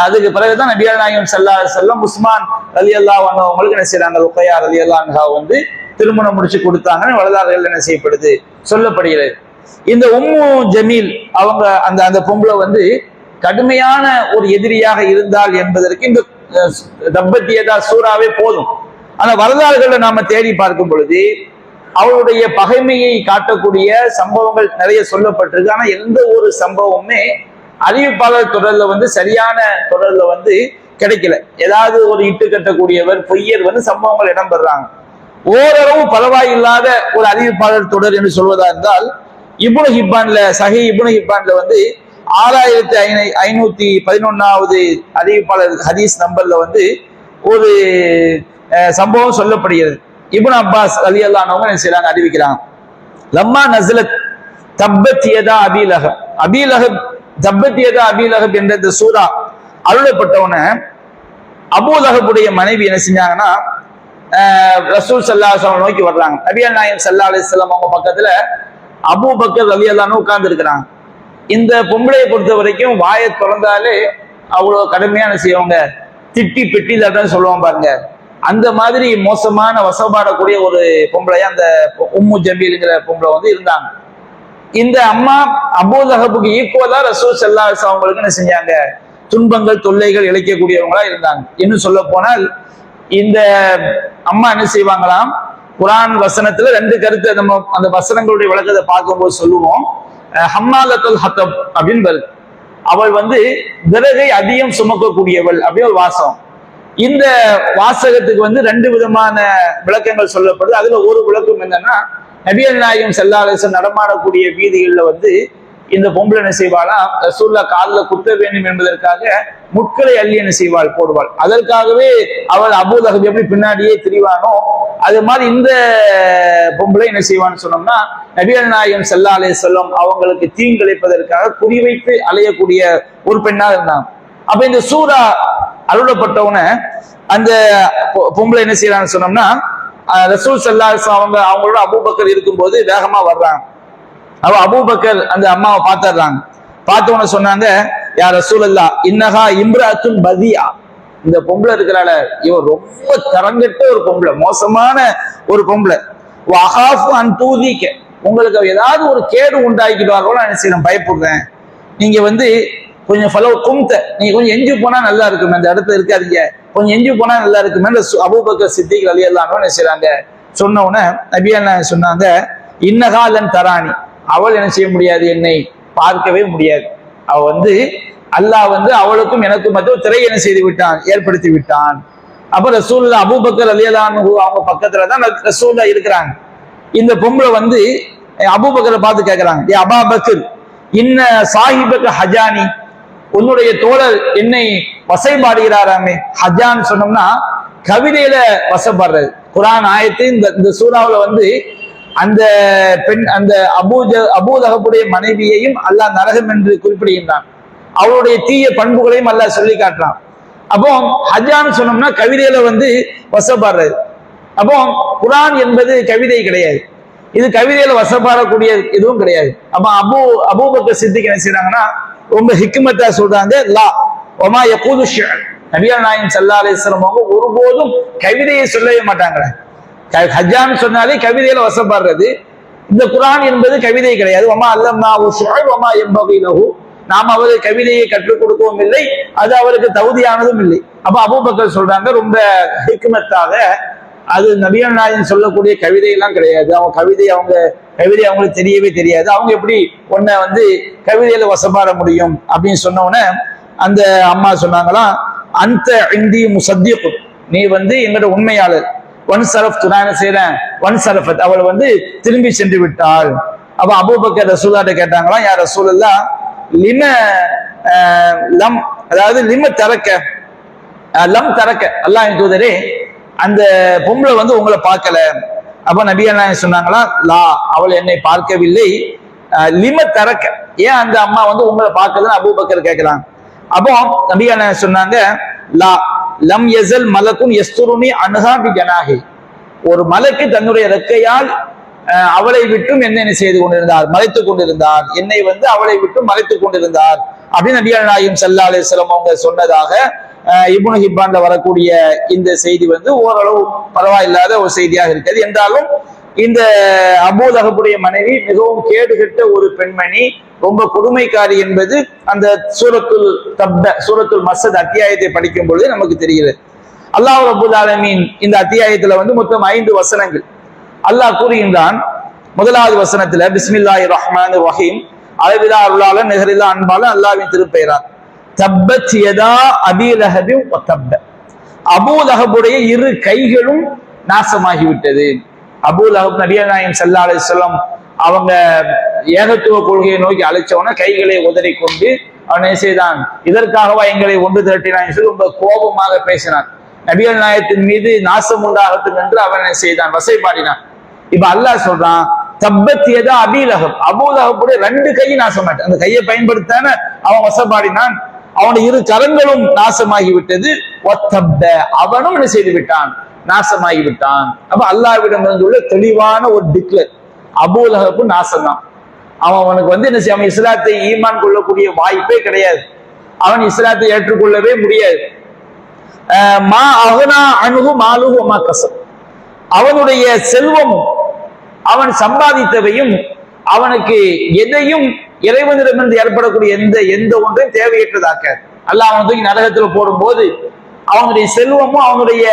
அதுக்கு பிறகுதான் நபிகள் நாயகம் ஸல்லல்லாஹு அலைஹி வஸல்லம் உஸ்மான் ரலியல்லாஹு அன்ஹு அவங்களுக்கு என்ன செய்யறாங்க, ருக்கையா ரலியல்லாஹு அன்ஹா வந்து திருமணம் முடிச்சு கொடுத்தாங்கன்னு வரலாறுகள் என்ன செய்யப்படுது, சொல்லப்படுகிறது. இந்த உம்மு ஜமீல் அவங்க அந்த பொம்பளை வந்து கடுமையான ஒரு எதிரியாக இருந்தால் என்பதற்கு இந்த தப்பத்தியதா சூறாவே போதும். ஆனா வரலாறுகளை நாம தேடி பார்க்கும் பொழுது அவருடைய பகைமையை காட்டக்கூடிய சம்பவங்கள் நிறைய சொல்லப்பட்டிருக்கு. ஆனா எந்த ஒரு சம்பவமுமே அறிவிப்பாளர் தொடர்ல வந்து சரியான தொடர்ல வந்து கிடைக்கல. ஏதாவது ஒரு இட்டு கட்டக்கூடியவர், பொய்யர் வந்து சம்பவங்கள் இடம்பெறாங்க. ஓரளவு பரவாயில்லாத ஒரு அறிவிப்பாளர் தொடர் என்று சொல்வதா இருந்தால் இப்னு ஹிப்பான்ல, சஹீஹ் இப்னு ஹிப்பான்ல வந்து 6511வது அறிவிப்பாளர் ஹதீஸ் நம்பர்ல வந்து ஒரு சம்பவம் சொல்லப்படுகிறது. இப்னு அப்பாஸ் ரலியல்லாஹு அன்ஹு என்ன செய்றாங்க, அறிவிக்கிறாங்க, லம்மா நஸலத் தப்பத் யதா அபீ லஹப், அபீலஹப் தப்பத்தியதா அபீலஹப் என்ற இந்த சூரா அருளப்பட்டவன அபூலஹபுடைய மனைவி என்ன செஞ்சாங்கன்னா ரசூல் ஸல்லல்லாஹு அலைஹி வஸல்லம் நோக்கி வர்றாங்க. நபிகள் நாயகம் ஸல்லல்லாஹு அலைஹி வஸல்லம் அவங்க பக்கத்துல அபூபக்கர் ரலியல்லாஹு அன்ஹு உட்கார்ந்து இருக்கிறாங்க. இந்த பொம்பளையை பொறுத்த வரைக்கும் வாயை திறந்தாலே அவ்வளவு கடுமையான செய்வாங்க, திட்டி பெட்டி தட்டன்னு சொல்லுவாங்க பாருங்க. அந்த மாதிரி மோசமான வசப்பாடக்கூடிய ஒரு பொம்பளையா அந்த உம்மு ஜமீல்ங்கிற பொம்பளை வந்து இருந்தாங்க. இந்த அம்மா அபூலஹபுக்கு ஈக்குவலா ரசூல் ஸல்லல்லாஹு அலைஹி வஸல்லம் அவங்களுக்கு என்ன செஞ்சாங்க, துன்பங்கள் தொல்லைகள் இழைக்கக்கூடியவங்களா இருந்தாங்க. இன்னும் சொல்ல போனால் இந்த அம்மா என்ன செய்வாங்களாம், குர்ஆன் வசனத்துல ரெண்டு கருத்தை நம்ம அந்த வசனங்களுடைய விளக்கத்தை பார்க்கும்போது சொல்லுவோம். ஹம்மாலத்துல் ஹத்தப் அப்படின்னு வருது. அவள் வந்து விறகை அதிகம் சுமக்கக்கூடியவள் அப்படி ஒரு வாசம். இந்த வாசகத்துக்கு வந்து ரெண்டு விதமான விளக்கங்கள் சொல்லப்படுது. அதுல ஒரு விளக்கம் என்னன்னா, நபிகள் நாயகம் ஸல்லல்லாஹு அலைஹி வஸல்லம் நடமாடக்கூடிய வீதிகள்ல வந்து இந்த பொம்பளை என்ன செய்வாளாம், ரசூலுல்லாஹ் காலில் குத்த வேண்டும் என்பதற்காக முட்களை அள்ளி என்ன செய்வாள், போடுவாள். அதற்காகவே அவள் அபூலஹப் எப்படி பின்னாடியே திரிவானோ அது மாதிரி இந்த பொம்பளை என்ன செய்வான்னு சொன்னோம்னா, நபிகள் நாயகம் ஸல்லல்லாஹு அலைஹி வஸல்லம் அவங்களுக்கு தீங்கிழைப்பதற்காக குறிவைத்து அலையக்கூடிய ஒரு பெண்ணா இருந்தாங்க. அப்ப இந்த சூரா அருளப்பட்டவன அந்த பொம்பளை என்ன செய்யறான்னு சொன்னோம்னா, ரசூல் ஸல்லல்லாஹு அலைஹி வஸல்லம் அவங்களோட அபூபக்கர் இருக்கும்போது வேகமா வர்றாங்க. அவ அபூபக்கர் அந்த அம்மாவை பார்த்துடுறாங்க. பார்த்தவன சொன்னாங்க, யா ரசூலல்லாஹ் இன்னஹா இம்ராத்துன் பதியா, இந்த பொம்பளை இருக்கிறாள இவ ரொம்ப தரங்கட்ட ஒரு பொம்பளை, மோசமான ஒரு பொம்பளை. வஹாஃபு அன் தூதிக, உங்களுக்கு ஏதாவது ஒரு கேடு உண்டாக்கிடுவார்களோ நான் என்ன செய்யணும், பயப்படுறேன். நீங்க வந்து கொஞ்சம் ஃபலோ கும்த, நீங்க கொஞ்சம் எஞ்சி போனா நல்லா இருக்குமே, அந்த இடத்துல இருக்காதீங்க, கொஞ்சம் எஞ்சி போனா நல்லா இருக்குமே. அபூபக்கர் சித்திக் ரலியல்லாஹு அன்ஹு என்ன செய்றாங்க, சொன்ன உடனே நபியல்லாஹ் சொன்னாங்க, இன்னஹா லன் தரானி, அவள் என்ன செய்ய முடியாது, என்னை பார்க்கவே முடியாது. அவ வந்து அல்லாஹ் வந்து அவளுக்கும் எனக்கும் மட்டும் திரை என்ன செய்து விட்டான், ஏற்படுத்தி விட்டான். அப்ப ரசூலுல்லாஹ் அபூபக்கர் ரலியல்லாஹு அன்ஹு அவங்க பக்கத்துலதான் ரசூலுல்லாஹ் இருக்கிறாங்க. இந்த பொம்பளை வந்து அபூபக்கரை பார்த்து கேட்கிறாங்க, ஏ அபா பக்கர் இன்ன சாஹிபக ஹஜானி, உன்னுடைய தோழர் என்னை வசைபாடுகிறாராமே. ஹஜான் சொன்னோம்னா கவிதையில வசப்படுறது. குர்ஆன் ஆயத்து இந்த சூறாவுல வந்து அந்த பெண் அந்த அபூலஹபுடைய மனைவியையும் அல்லாஹ் நரகம் என்று குறிப்பிடுகின்றான். அவளுடைய தீய பண்புகளையும் அல்லாஹ் சொல்லி காட்டுறான். அப்போ ஹஜான் சொன்னோம்னா கவிதையில வந்து வசப்படுறது. அப்போ குர்ஆன் என்பது கவிதை கிடையாது, இது கவிதையில வசப்பாடக்கூடிய எதுவும் கிடையாது. அப்ப அபூபக்கர் சித்திக் என்ன செய்யறாங்கன்னா ரொம்ப ஹிக்மத்தா சொல்றாங்க, லா ஒமா யகூது ஷிஅர், நபிகள் நாயகம் ஸல்லல்லாஹு அலைஹி வஸல்லம் அவங்க ஒருபோதும் கவிதையை சொல்லவே மாட்டாங்க. ஹஜ்ஜான் சொன்னாலே கவிதையில வசப்படுறது. இந்த குர்ஆன் என்பது கவிதை கிடையாது. ஒமா அல்லம்னாஹு ஷிஅர் ஒமா யம்பகி லஹு, நாம் அவருக்கு கவிதையை கற்றுக் கொடுக்கவும் இல்லை, அது அவருக்கு தகுதியானதும் இல்லை. அப்ப அபூபக்கர் சொல்றாங்க ரொம்ப ஹிக்மத்தாக, அது நபிகள் நாயகம் சொல்லக்கூடிய கவிதை எல்லாம் கிடையாது, அவங்க கவிதை அவங்களுக்கு தெரியவே தெரியாது, அவங்க எப்படி உன்னை வந்து கவிதையில வசப்பாட முடியும் அப்படின்னு சொன்ன உடனே அந்த அம்மா சொன்னாங்களாம், அந்த இந்தி முசத்தியப்பு, நீ வந்து எங்களோட உண்மையாளர். ஒன் சரஃப் நான் செய்யறேன், ஒன் சரஃபத், அவள் வந்து திரும்பி சென்று விட்டாள். அப்ப அபூபக்கர் ரசூலுல்லாஹ்ட்ட கேட்டாங்களாம், யா ரசூலல்லாஹ் லிம லம், அதாவது லிம தரக்க லம் தரக்க, அல்லாஹ்வின் தூதரே அந்த பொம்பளை வந்து உங்களை பார்க்கல. அப்ப நபிகள் நாயகம் சொன்னாங்களா, லா அவள் என்னை பார்க்கவில்லை. லிம தரக்க, ஏன் அந்த அம்மா வந்து உங்களை பார்க்கலன்னு அபூபக்கர் கேட்கிறாங்க. அப்போ நபிகள் நாயகம் சொன்னாங்க, லா லம் யஸல் மலக்குன் யஸ்துருனி அன்ஹா பி ஜனாஹி, ஒரு மலக்கு தன்னுடைய ரெக்கையால் அவளை விட்டும் என்ன செய்து கொண்டிருந்தார், மறைத்துக் கொண்டிருந்தார், என்னை வந்து அவளை விட்டும் மறைத்துக் கொண்டிருந்தார் அப்படின்னு நபிகள் நாயகம் ஸல்லல்லாஹு அலைஹி வஸல்லம் அவங்க சொன்னதாக இப்னு ஹிப்பான்ல வரக்கூடிய இந்த செய்தி வந்து ஓரளவு பரவாயில்லாத ஒரு செய்தியாக இருக்கிறது. என்றாலும் இந்த அபூலஹபுடைய மனைவி மிகவும் கேடுகட்ட ஒரு பெண்மணி, ரொம்ப கொடுமைக்காரி என்பது அந்த சூரத்துல் மஸ்ஸத் அத்தியாயத்தை படிக்கும் பொழுது நமக்கு தெரிகிறது. அல்லாஹ் ரப்பல் ஆலமீன் இந்த அத்தியாயத்துல வந்து மொத்தம் 5 வசனங்கள் அல்லாஹ் கூறுகின்றான். முதலாவது வசனத்துல பிஸ்மில்லாஹிர் ரஹ்மானிர் ரஹீம், அளவிலா அருளாளன் நிகரில்லா அன்பாளன் அல்லாஹ்வின் திருப்பெயரால். தப்பத் யதா அபீ லஹபின் வ தப்ப, அபூலஹபுடைய இரு கைகளும் நாசமாகிவிட்டது. அபூலஹப் நபிகள் நாயகம் ஸல்லல்லாஹு அலைஹி வஸல்லம் அவங்க ஏகத்துவ கொள்கையை நோக்கி அழைச்சவன கைகளை உதறி கொண்டு அவன் என்ன செய்தான், இதற்காகவா எங்களை ஒன்று திரட்டினான் சொல்லி ரொம்ப கோபமாக பேசினான். நபிகள் நாயகத்தின் மீது நாசம் உண்டாகட்டும் என்று அவன் என்ன செய்தான், வசைபாடினான். இப்ப அல்லாஹ் சொல்றான், தப்பத் யதா அபீ லஹப், அபூ லஹபுடைய 2 கை நாசமாயிட்டு. அந்த கையை பயன்படுத்தான அவன் வசப்பாடினான், அவனுடைய 2 கரங்களும் நாசமாகி விட்டது. அவனும் என்ன செய்து விட்டான், நாசமாகி விட்டான். அப்ப அல்லாஹ்விடம் உள்ள தெளிவான ஒரு டிக்ளேர், அபூ லஹப் நாசம்தான். அவனுக்கு என்ன செய்ய, அவன் இஸ்லாத்தை ஈமான் கொள்ளக்கூடிய வாய்ப்பே கிடையாது, அவன் இஸ்லாத்தை ஏற்றுக்கொள்ளவே முடியாது. மா அஹ்னா அன்ஹு மாலுஹு வமா கஸப், அவனுடைய செல்வமும் அவன் சம்பாதித்தவையும் அவனுக்கு எதையும் இறைவனிடமிருந்து ஏற்படக்கூடிய எந்த ஒன்றையும் தேவையற்றதாக்க. அல்லாஹ் அவன் தூக்கி நரகத்தில் போடும்போது அவனுடைய செல்வமும் அவனுடைய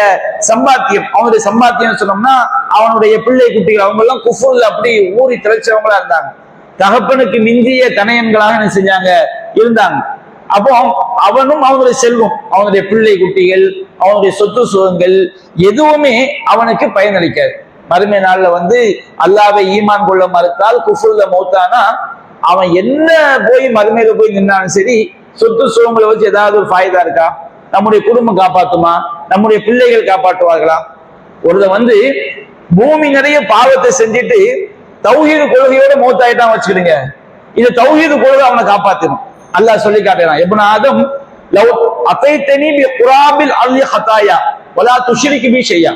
சம்பாத்தியம் சொன்னோம்னா அவனுடைய பிள்ளை குட்டிகள் அவங்க எல்லாம் குஃபுல் அப்படி ஊறி திளைச்சவங்களா இருந்தாங்க, தகப்பனுக்கு மிஞ்சிய தனையன்களாக என்ன செஞ்சாங்க, இருந்தாங்க. அப்போ அவனும் அவனுடைய செல்வம், அவனுடைய பிள்ளை குட்டிகள், அவனுடைய சொத்து சுகங்கள் எதுவுமே அவனுக்கு பயனளிக்காது. மறுமை நாள்ல அல்லாஹ்வை ஈமான் கொள்ள மறுத்தால், குஃப்ருல மௌத்தானா, அவன் என்ன போய் மறுமையில போய் நின்னாலும் சரி, சொத்து சுகங்களை வச்சு ஏதாவது ஒரு ஃபாய்தா இருக்கா? நம்முடைய குடும்பம் காப்பாத்துமா? நம்முடைய பிள்ளைகள் காப்பாற்றுவார்களா? ஒருத்தன் பூமி நிறைய பாவத்தை செஞ்சுட்டு தௌஹீது கொள்கையோட மௌத்தாயிட்டான் வச்சுக்கிடுங்க, இது தௌஹீது கொள்கை அவனை காப்பாத்திடும். அல்லாஹ் சொல்லி காட்டுறான், இப்னு ஆதம் லவ் அதைதனி பி குராபில் அர்லி ஹதாயா வலா துஷ்ரிக் பி ஷையா,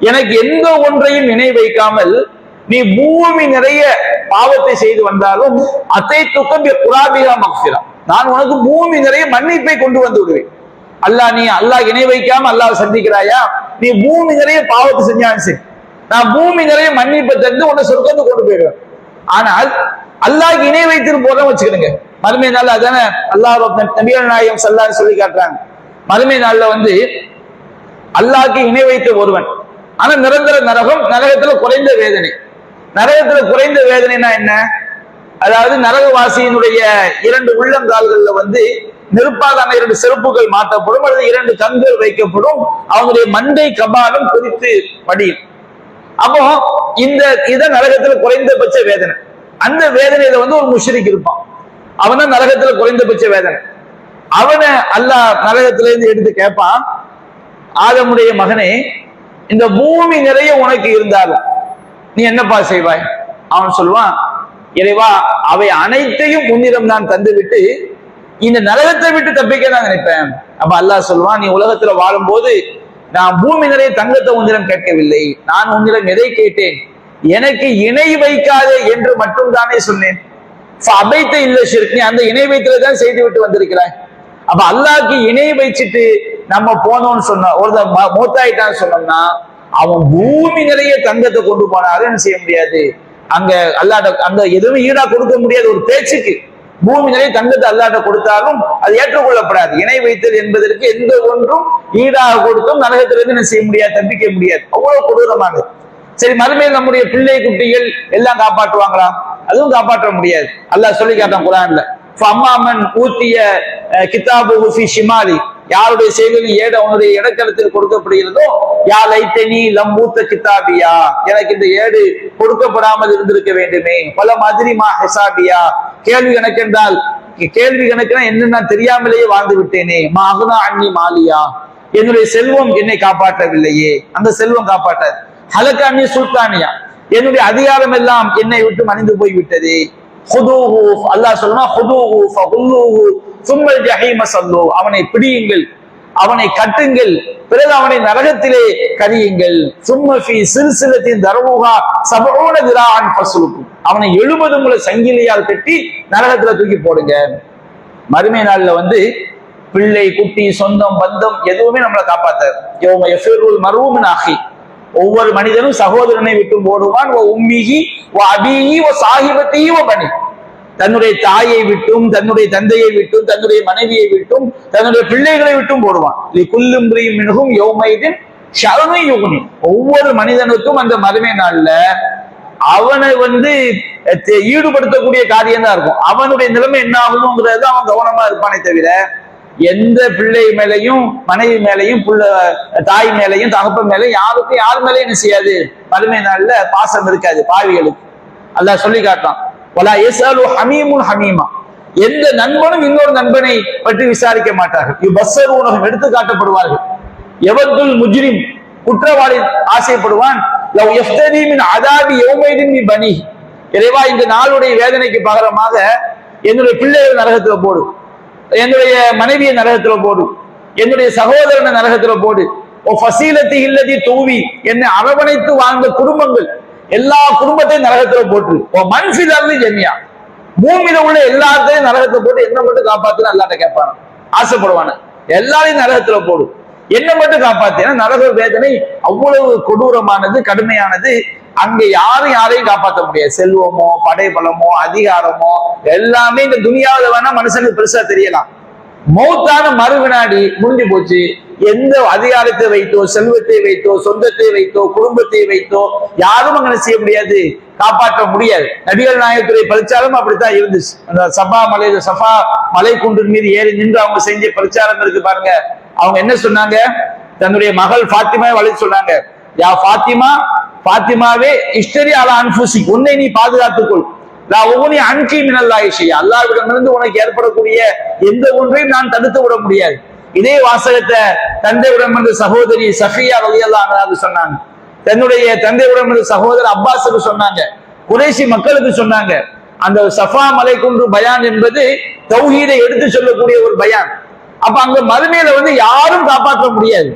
எனக்கு எந்த ஒன்றையும் நினை வைக்காமல் நீ பூமி நிறைய பாவத்தை செய்து வந்தாலும் அதைதுக பி குராபிஹா மக்ஃபிரா, நான் உனக்கு பூமி நிறைய மன்னிப்பை கொண்டு வந்து விடுவேன். நீ அல்லாஹ் இணை வைக்காம அல்லாஹ் சந்திக்கிறாயா, நீ பூமி நிறைய பாவத்தை செஞ்சாலும் சரி, நான் பூமி நிறைய மன்னிப்பை தந்து உன்னை சொர்க்கத்துக்கு கொண்டு போயிடுவேன். ஆனால் அல்லாஹ் இணை வைத்திரு போறோம் வச்சுக்கிடுங்க, மறுமை நாள் அதானே அல்லாஹ் நபிகள் நாயகம் ஸல்லல்லாஹு சொல்லி காட்டுறாங்க. மறுமை நாள்ல அல்லாஹ்க்கு இணை வைத்த ஒருவன், ஆனா நிரந்தர நரகம், நரகத்துல குறைந்த வேதனை. நரகத்துல குறைந்த வேதனைனா என்ன? அதாவது நரகவாசியினுடைய 2 உள்ளங்கால்கள்ல நெருப்பாலான 2 செருப்புகள் மாற்றப்படும், அல்லது 2 கண்கள் வைக்கப்படும், அவங்களுடைய மண்டை கபாலம் குறித்து படியும். அப்போ இத நரகத்துல குறைந்தபட்ச வேதனை. அந்த வேதனையில ஒரு முஷ்ரிக் இருப்பான், அவன் தான் நரகத்துல குறைந்தபட்ச வேதனை. அவனை அல்லாஹ் நரகத்துல இருந்து எடுத்து கேட்பான், ஆதமுடைய மகனே, இந்த பூமி நிறைய உனக்கு இருந்தாலும் நீ என்னப்பா செய்வாய்? அவன் சொல்லுவான், இறைவா, அவை அனைத்தையும் உன்னிடம் நான் தந்துவிட்டு இந்த நரகத்தை விட்டு தப்பிக்க தான் நினைப்பேன். அப்ப அல்லாஹ் சொல்லுவான், நீ உலகத்துல வாழும் போது நான் பூமி நிறைய தங்கத்தை உன்னிடம் கேட்கவில்லை, நான் உன்னிடம் எதை கேட்டேன்? எனக்கு இணை வைக்காதே என்று மட்டும் தானே சொன்னேன். அபைத்த இல்ல ஷிர்க், நீ அந்த இணை வைத்ததான் செய்து விட்டு வந்திருக்கிறாய். அப்ப அல்லாஹ்க்கு இணை வச்சுட்டு நம்ம போனோம்னு சொன்ன ஒருத்தர் மூத்தாயிட்டான்னு சொன்னோம்னா, அவன் பூமி நிறைய தங்கத்தை கொண்டு போனாலும் என்ன செய்ய முடியாது, அங்க அல்லாஹ்ட அங்க எதுவும் ஈடா கொடுக்க முடியாது. ஒரு பேச்சுக்கு பூமி நிறைய தங்கத்தை அல்லாஹ்ட கொடுத்தாலும் அது ஏற்றுக்கொள்ளப்படாது. இணை வைத்தல் என்பதற்கு எந்த ஒன்றும் ஈடாக கொடுத்தும் நரகத்திலிருந்து என்ன செய்ய முடியாது, தப்பிக்க முடியாது. அவ்வளவு கொடூரமானது. சரி, மறுமையில் நம்முடைய பிள்ளை குட்டிகள் எல்லாம் காப்பாற்றுவாங்களா? அதுவும் காப்பாற்ற முடியாது. அல்லாஹ் சொல்லி காட்டான் குர்ஆன்ல, ஃபம்மாமன் ஊத்திய கிதாபுஹு ஃபி ஷிமாலி, யாருடைய செய்தியில் ஏடு அவனுடைய இடக்கலத்தில் கொடுக்கப்படுகிறதோ, யா லைத்தனி லம் ஊத்த கிதாபியா, எனக்கு இந்த ஏடு கொடுக்கப்படாமல் இருந்திருக்க வேண்டுமே. பல மாதிரி மா ஹிசாபியா, கேள்வி கணக்கென்றால் கேள்வி கணக்குனா என்ன நான் தெரியாமலேயே வாழ்ந்து விட்டேனே. மா அகுனா அன்னி மாலியா, என்னுடைய செல்வம் என்னை காப்பாற்றவில்லையே, அந்த செல்வம் காப்பாற்றாது. ஹலக அன்னி சுல்தானியா, என்னுடைய அதிகாரம் எல்லாம் என்னை விட்டு மணிந்து போய் விட்டது. ஹுதூஹு, அல்லாஹ் சொல்றான், ஹுதூஹு ஃபகுல்லூஹு சும்மல் ஜஹீம ஸல்லூ, அவனை பிடியுங்கள், அவனை கட்டுங்கள், பிறகு அவனை நரகத்திலே கரியுங்கள். சும்ம ஃபீ சில்சிலத்தின் தர்வுஹா 70 திராஅன் ஃபஸ்லுக்கு, அவனை 70 முழ சங்கிலியால் கட்டி நரகத்துல தூக்கி போடுங்க. மறுமை நாள்ல பிள்ளை குட்டி சொந்தம் பந்தம் எதுவுமே நம்மளை காப்பாத்தாது. யௌம யஃபிருல் மர்உ மின் அஹி, ஒவ்வொரு மனிதனும் சகோதரனை விட்டு ஓடுவான். உம்மிஹி வ அபீஹி வ ஸாஹிபத்திஹி வ பனி, தன்னுடைய தாயை விட்டும், தன்னுடைய தந்தையை விட்டும், தன்னுடைய மனைவியை விட்டும், தன்னுடைய பிள்ளைகளை விட்டும் போடுவான். லிகுல்லி இம்ரிஇன் மின்ஹும் யௌமைதின் ஷஅனு யுக்னி, ஒவ்வொரு மனிதனுக்கும் அந்த மறுமை நாள்ல அவனை ஈடுபடுத்தக்கூடிய காரியம் தான் இருக்கும். அவனுடைய நிலைமை என்ன ஆகுங்கிறது அவன் கவனமா இருப்பானே தவிர, எந்த பிள்ளை மேலையும் மனைவி மேலையும் தாய் மேலையும் தகப்பன் மேலையும் யாருக்கும் யார் மேலையும் என்ன செய்யாது, மறுமை நாள்ல பாசம் இருக்காது பாவிகளுக்கு. அல்லாஹ் சொல்லி காட்டான், வலா யஸஅலு ஹமீமுன் ஹமீமா, எந்த நண்பனும் இன்னொரு நண்பனை பற்றி விசாரிக்க மாட்டார்கள். யுபஸ்ஸரூனஹும், எடுத்து காட்டப்படுவார்கள். யவத்துல் முஜ்ரிம், குற்றவாளி ஆசைப்படுவான், லவ் யஃப்தரி மின் அதாபி யௌமைதின் பி பனி, இறைவா இந்த நாளுடைய வேதனைக்கு பகரமாக என்னுடைய பிள்ளைகள் நரகத்துல போடு, என்னுடைய மனைவியை நரகத்துல போடு, என்னுடைய சகோதரனை நரகத்துல போடு, ஓ ஃபசீலத்தி இல்லதி தூவி என்னை அரவணைத்து வாழ்ந்த குடும்பங்கள் எல்லா குடும்பத்தையும் நரகத்துல போட்டு, ஓ மன்ஃபிலர்லி ஜெமியா பூமியில உள்ள எல்லாத்தையும் நரகத்துல போட்டு என்ன மட்டும் காப்பாத்துன்னு அல்லாட்ட கேட்பான, ஆசைப்படுவான. எல்லாரையும் நரகத்துல போடு, என்ன மட்டும் காப்பாத்து. ஏன்னா நரக வேதனை அவ்வளவு கொடூரமானது, கடுமையானது. அங்க யாரையும் காப்பாற்ற முடியாது. செல்வமோ படைபலமோ அதிகாரமோ எல்லாமே இந்த துனியாவில வேணா மனுஷனுக்கு பெருசா தெரியலாம். மௌத்தான மறு வினாடி முடிஞ்சு போச்சு. எந்த அதிகாரத்தை வைத்தோ செல்வத்தை வைத்தோ சொந்தத்தை வைத்தோ குடும்பத்தை வைத்தோ யாரும் அங்க செய்ய முடியாது, காப்பாற்ற முடியாது. நபிகள் நாயகத்துறை பரிச்சாரம் அப்படித்தான் இருந்துச்சு. அந்த சஃபா மலை குன்றின் மீது ஏறி நின்று அவங்க செஞ்ச பிரச்சாரம் இருக்கு பாருங்க. அவங்க என்ன சொன்னாங்க, தன்னுடைய மகள் ஃபாத்திமாவை வழி சொன்னாங்க, யா ஃபாத்திமா, ஃபாத்திமாவே இஷ்டரி அலா அன்ஃபுசி, உன்னை நீ பாதுகாத்துக்கொள், அன்கி மினல்லாஹி ஷைஅ, அல்லாஹ்விடமிருந்து உனக்கு ஏற்படக்கூடிய எந்த ஒன்றையும் நான் தடுத்து விட முடியாது. இதே வாசகத்தை தந்தையுடன் இருந்த சகோதரி சஃபியா ரலியல்லாஹு அன்ஹா சொன்னாங்க, தன்னுடைய தந்தையுடன் இருந்த சகோதரர் அப்பாஸுக்கு சொன்னாங்க, குறைஷி மக்களுக்கு சொன்னாங்க. அந்த சஃபா மலை குன்று பயான் என்பது தௌஹீதை எடுத்து சொல்லக்கூடிய ஒரு பயான். அப்ப அங்க மறுமையில யாரும் காப்பாற்ற முடியாது.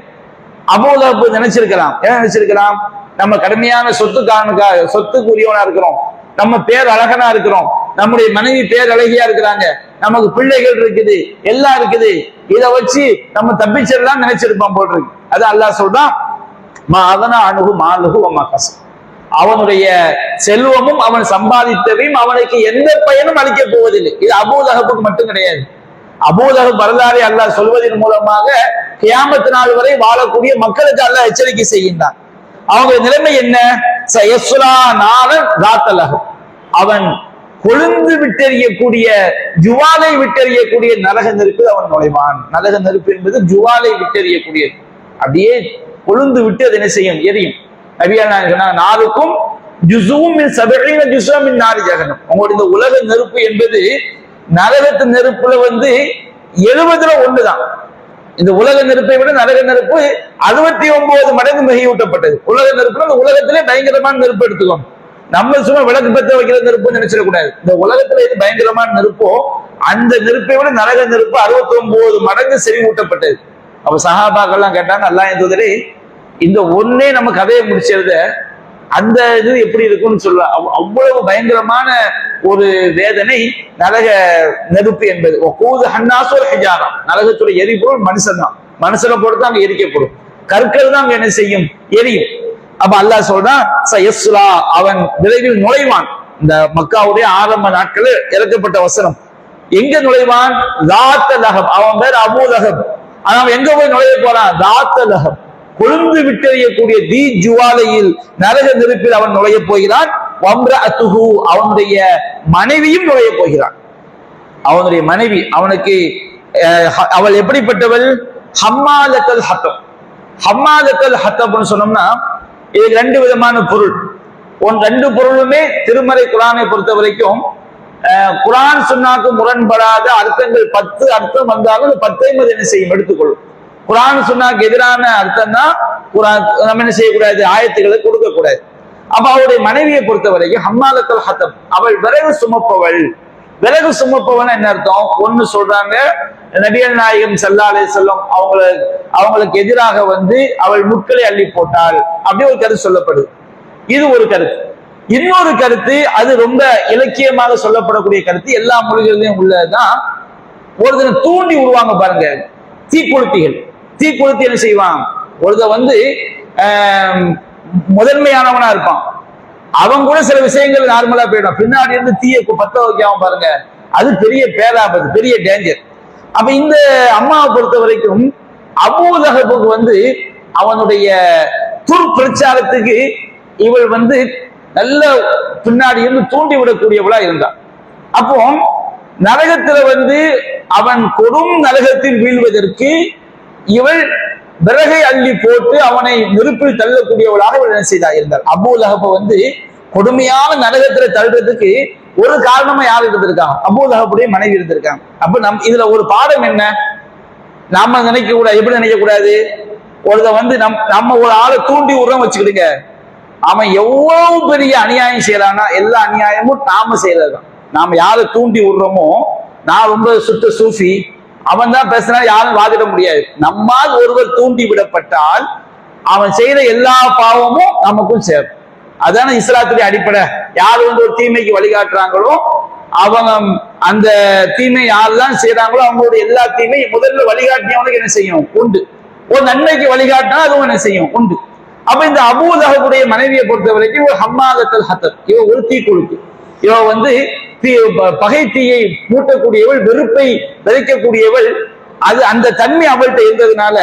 அபூ லஹப் நினைச்சிருக்கலாம், என்ன நினைச்சிருக்கலாம், நம்ம கடுமையான சொத்துக்கு உரியவனா இருக்கிறோம், நம்ம பேர் அழகனா இருக்கிறோம், நம்முடைய மனைவி பேர் அழகியா இருக்கிறாங்க, நமக்கு பிள்ளைகள் இருக்குது, எல்லாம் இருக்குது, இதை வச்சு நம்ம தப்பிச்சிடலாம் நினைச்சிருப்பான் போட்டிருக்கு. அது அல்லாஹ் சொல்றான், அதனா அணுகு மாலுகு மகச, அவனுடைய செல்வமும் அவன் சம்பாதித்தவையும் அவனுக்கு எந்த பயனும் அளிக்க போவதில்லை. இது அபூ லஹபுக்கு மட்டும் கிடையாது. அபூ லஹப் வரலாறை அல்லாஹ் சொல்வதன் மூலமாக கியாமத் நாள் வரை வாழக்கூடிய மக்களுக்கு அல்லாஹ் எச்சரிக்கை செய்கின்றான். அவங்க நிலைமை என்ன, அவன் கொழுந்து விட்டெறியக்கூடிய ஜுவாலை விட்டெறியக்கூடிய நரக நெருப்பில் அவன் நுழைவான். நரக நெருப்பு என்பது ஜுவாலை விட்டெறியக்கூடியது, அப்படியே கொழுந்து விட்டு அது என்ன செய்யும், எரியும். நபிகள் நாருக்கும் உங்களுடைய இந்த உலக நெருப்பு என்பது நரகத்து நெருப்புல 70ல் 1 தான். இந்த உலக நெருப்பை விட நரக நெருப்பு 69 மடங்கு மிகையூட்டப்பட்டது. உலக நெருப்புல இந்த உலகத்திலே பயங்கரமான நெருப்பு எடுத்துக்கோங்க. நம்ம சும்மா விளக்கு பத்த வைக்கிற நெருப்புன்னு நினைச்சிடக்கூடாது. இந்த உலகத்துல இது பயங்கரமான நெருப்போ அந்த நெருப்பை விட நரக நெருப்பு 69 மடங்கு செறிவூட்டப்பட்டது. அப்ப சஹாபாக்கள்லாம் கேட்டாங்க, அல்லாஹ்வின் தூதரே, இந்த ஒன்னே நம்ம கதையை முடிச்சிருந்த அந்த இது எப்படி இருக்கும்னு சொல்ல, அவ்வளவு பயங்கரமான ஒரு வேதனை நரக நெருப்பு என்பது. நரகத்துடைய எரிபொருள் மனுஷன் தான், மனுஷனை பொறுத்து அங்க எரிக்கப்படும், கற்கள் தான் அங்க என்ன செய்யும், எரியும். அப்ப அல்லாஹ் சொல்றான், அவன் விரைவில் நுழைவான். இந்த மக்காவுடைய ஆரம்ப நாட்களில் இறக்கப்பட்ட வசனம். எங்க நுழைவான், அவன் பேர் அபூ லஹப். ஆனா அவன் எங்க போய் நுழைய போறான், லஹப், கொழுந்து விட்டெறியக்கூடிய தீ ஜுவாலையில் நரக நெருப்பில் அவன் நுழைய போகிறான். அவனுடைய மனைவியும் நுழைய போகிறான். அவனுடைய மனைவி, அவனுக்கு அவள் எப்படிப்பட்டவள், ஹம்மாலத்தல் ஹத்தப். ஹம்மாலத்தல் ஹத்தப்னு சொன்னோம்னா இதுக்கு 2 விதமான பொருள். 2 பொருளுமே திருமறை குர்ஆனை பொறுத்த வரைக்கும் குர்ஆன் சுன்னாக்கு முரண்படாத அர்த்தங்கள் 10 அர்த்தம் வந்தாலும் 10ஐயும் என்ன செய்யும், எடுத்துக்கொள்ளும். குர்ஆன் சுன்னாக்கு எதிரான அர்த்தம் தான் குர்ஆன் நம்ம என்ன செய்யக்கூடாது, ஆயத்துக்களை கொடுக்க கூடாது. அப்ப அவருடைய மனைவியை பொறுத்த வரைக்கும் ஹம்மாலத்துல் ஹத்தப், அவள் விறகு சுமப்பவள். விறகு சுமப்பவன் என்ன அர்த்தம், ஒன்னு சொல்றாங்க, நபிகள் நாயகம் ஸல்லல்லாஹு அலைஹி வஸல்லம் அவங்களுக்கு எதிராக அவள் முட்களை அள்ளி போட்டாள், அப்படி ஒரு கருத்து சொல்லப்படுது. இது ஒரு கருத்து. இன்னொரு கருத்து, அது ரொம்ப இலக்கியமாக சொல்லப்படக்கூடிய கருத்து, எல்லா மொழிகளிலும் உள்ளதுதான். ஒரு தினம் தூண்டி விடுவாங்க பாருங்க, தீக்குளுத்திகள். தீக்குளுத்தி என்ன செய்வான், ஒருத்த முதன்மையானவனா இருப்பான், அவன் கூட சில விஷயங்கள் நார்மலா போயிடும், பின்னாடி இருந்து தீயை பத்த வைக்காம பாருங்க, அது பெரிய பேராபத்து, பெரிய டேஞ்சர். அப்ப இந்த அம்மாவை பொறுத்த வரைக்கும் அபூ லஹபுக்கு அவனுடைய துர்பிரச்சாரத்துக்கு இவள் நல்ல பின்னாடி இருந்து தூண்டி விடக்கூடியவளா இருந்தான். அப்போ நரகத்துல அவன் கொடும் நரகத்தில் வீழ்வதற்கு இவள் விறகை அள்ளி போட்டு அவனை நெருப்பில் தள்ளக்கூடியவளாக இவள் என்ன செய்தா இருந்தாள். அபூ லஹப் கொடுமையான நரகத்துல தள்ளுறதுக்கு ஒரு காரணமா யார் இருந்திருக்காங்க, அபூ லஹபுடைய மனைவி இருந்திருக்காங்க. அப்ப இதுல ஒரு பாடம் என்ன, நாம நினைக்க கூடாது. எப்படி நினைக்க கூடாது, ஒருத்த நம்ம ஒரு ஆளை தூண்டி விடுறோம் வச்சுக்கிடுங்க, அவன் எவ்வளவு பெரிய அநியாயம் செய்யறான்னா எல்லா அநியாயமும் நாம செய்யறதுதான். நாம யாரை தூண்டி விடுறோமோ, நான் ரொம்ப சுத்த சூஃபி, அவன் தான் பேசினா யாரும் வாதிட முடியாது. நம்மால் ஒருவர் தூண்டி விடப்பட்டால் அவன் செய்யற எல்லா பாவமும் நமக்கும் சேரும். அதான இஸ்லாத்துடைய அடிப்படை. யார் ஒரு தீமைக்கு வழிகாட்டுறாங்களோ அவங்க அந்த தீமை யாரெல்லாம் செய்யறாங்களோ அவங்களோட எல்லா தீமையும் முதல்ல வழிகாட்டியவனுக்கு என்ன செய்யும் உண்டு. ஒரு நன்மைக்கு வழிகாட்டினா அதுவும் என்ன செய்யும் உண்டு. அப்ப இந்த அபூ லஹபுடைய மனைவியை பொறுத்த வரைக்கும் இவ ஹம்மாலத்துல் ஹத்தப், இவ ஒரு தீக்குழுக்கு. இவ பகை தீயை மூட்டக்கூடியவள், வெறுப்பை விதைக்கக்கூடியவள். அது அந்த தன்மை அவள்கிட்ட இருந்ததுனால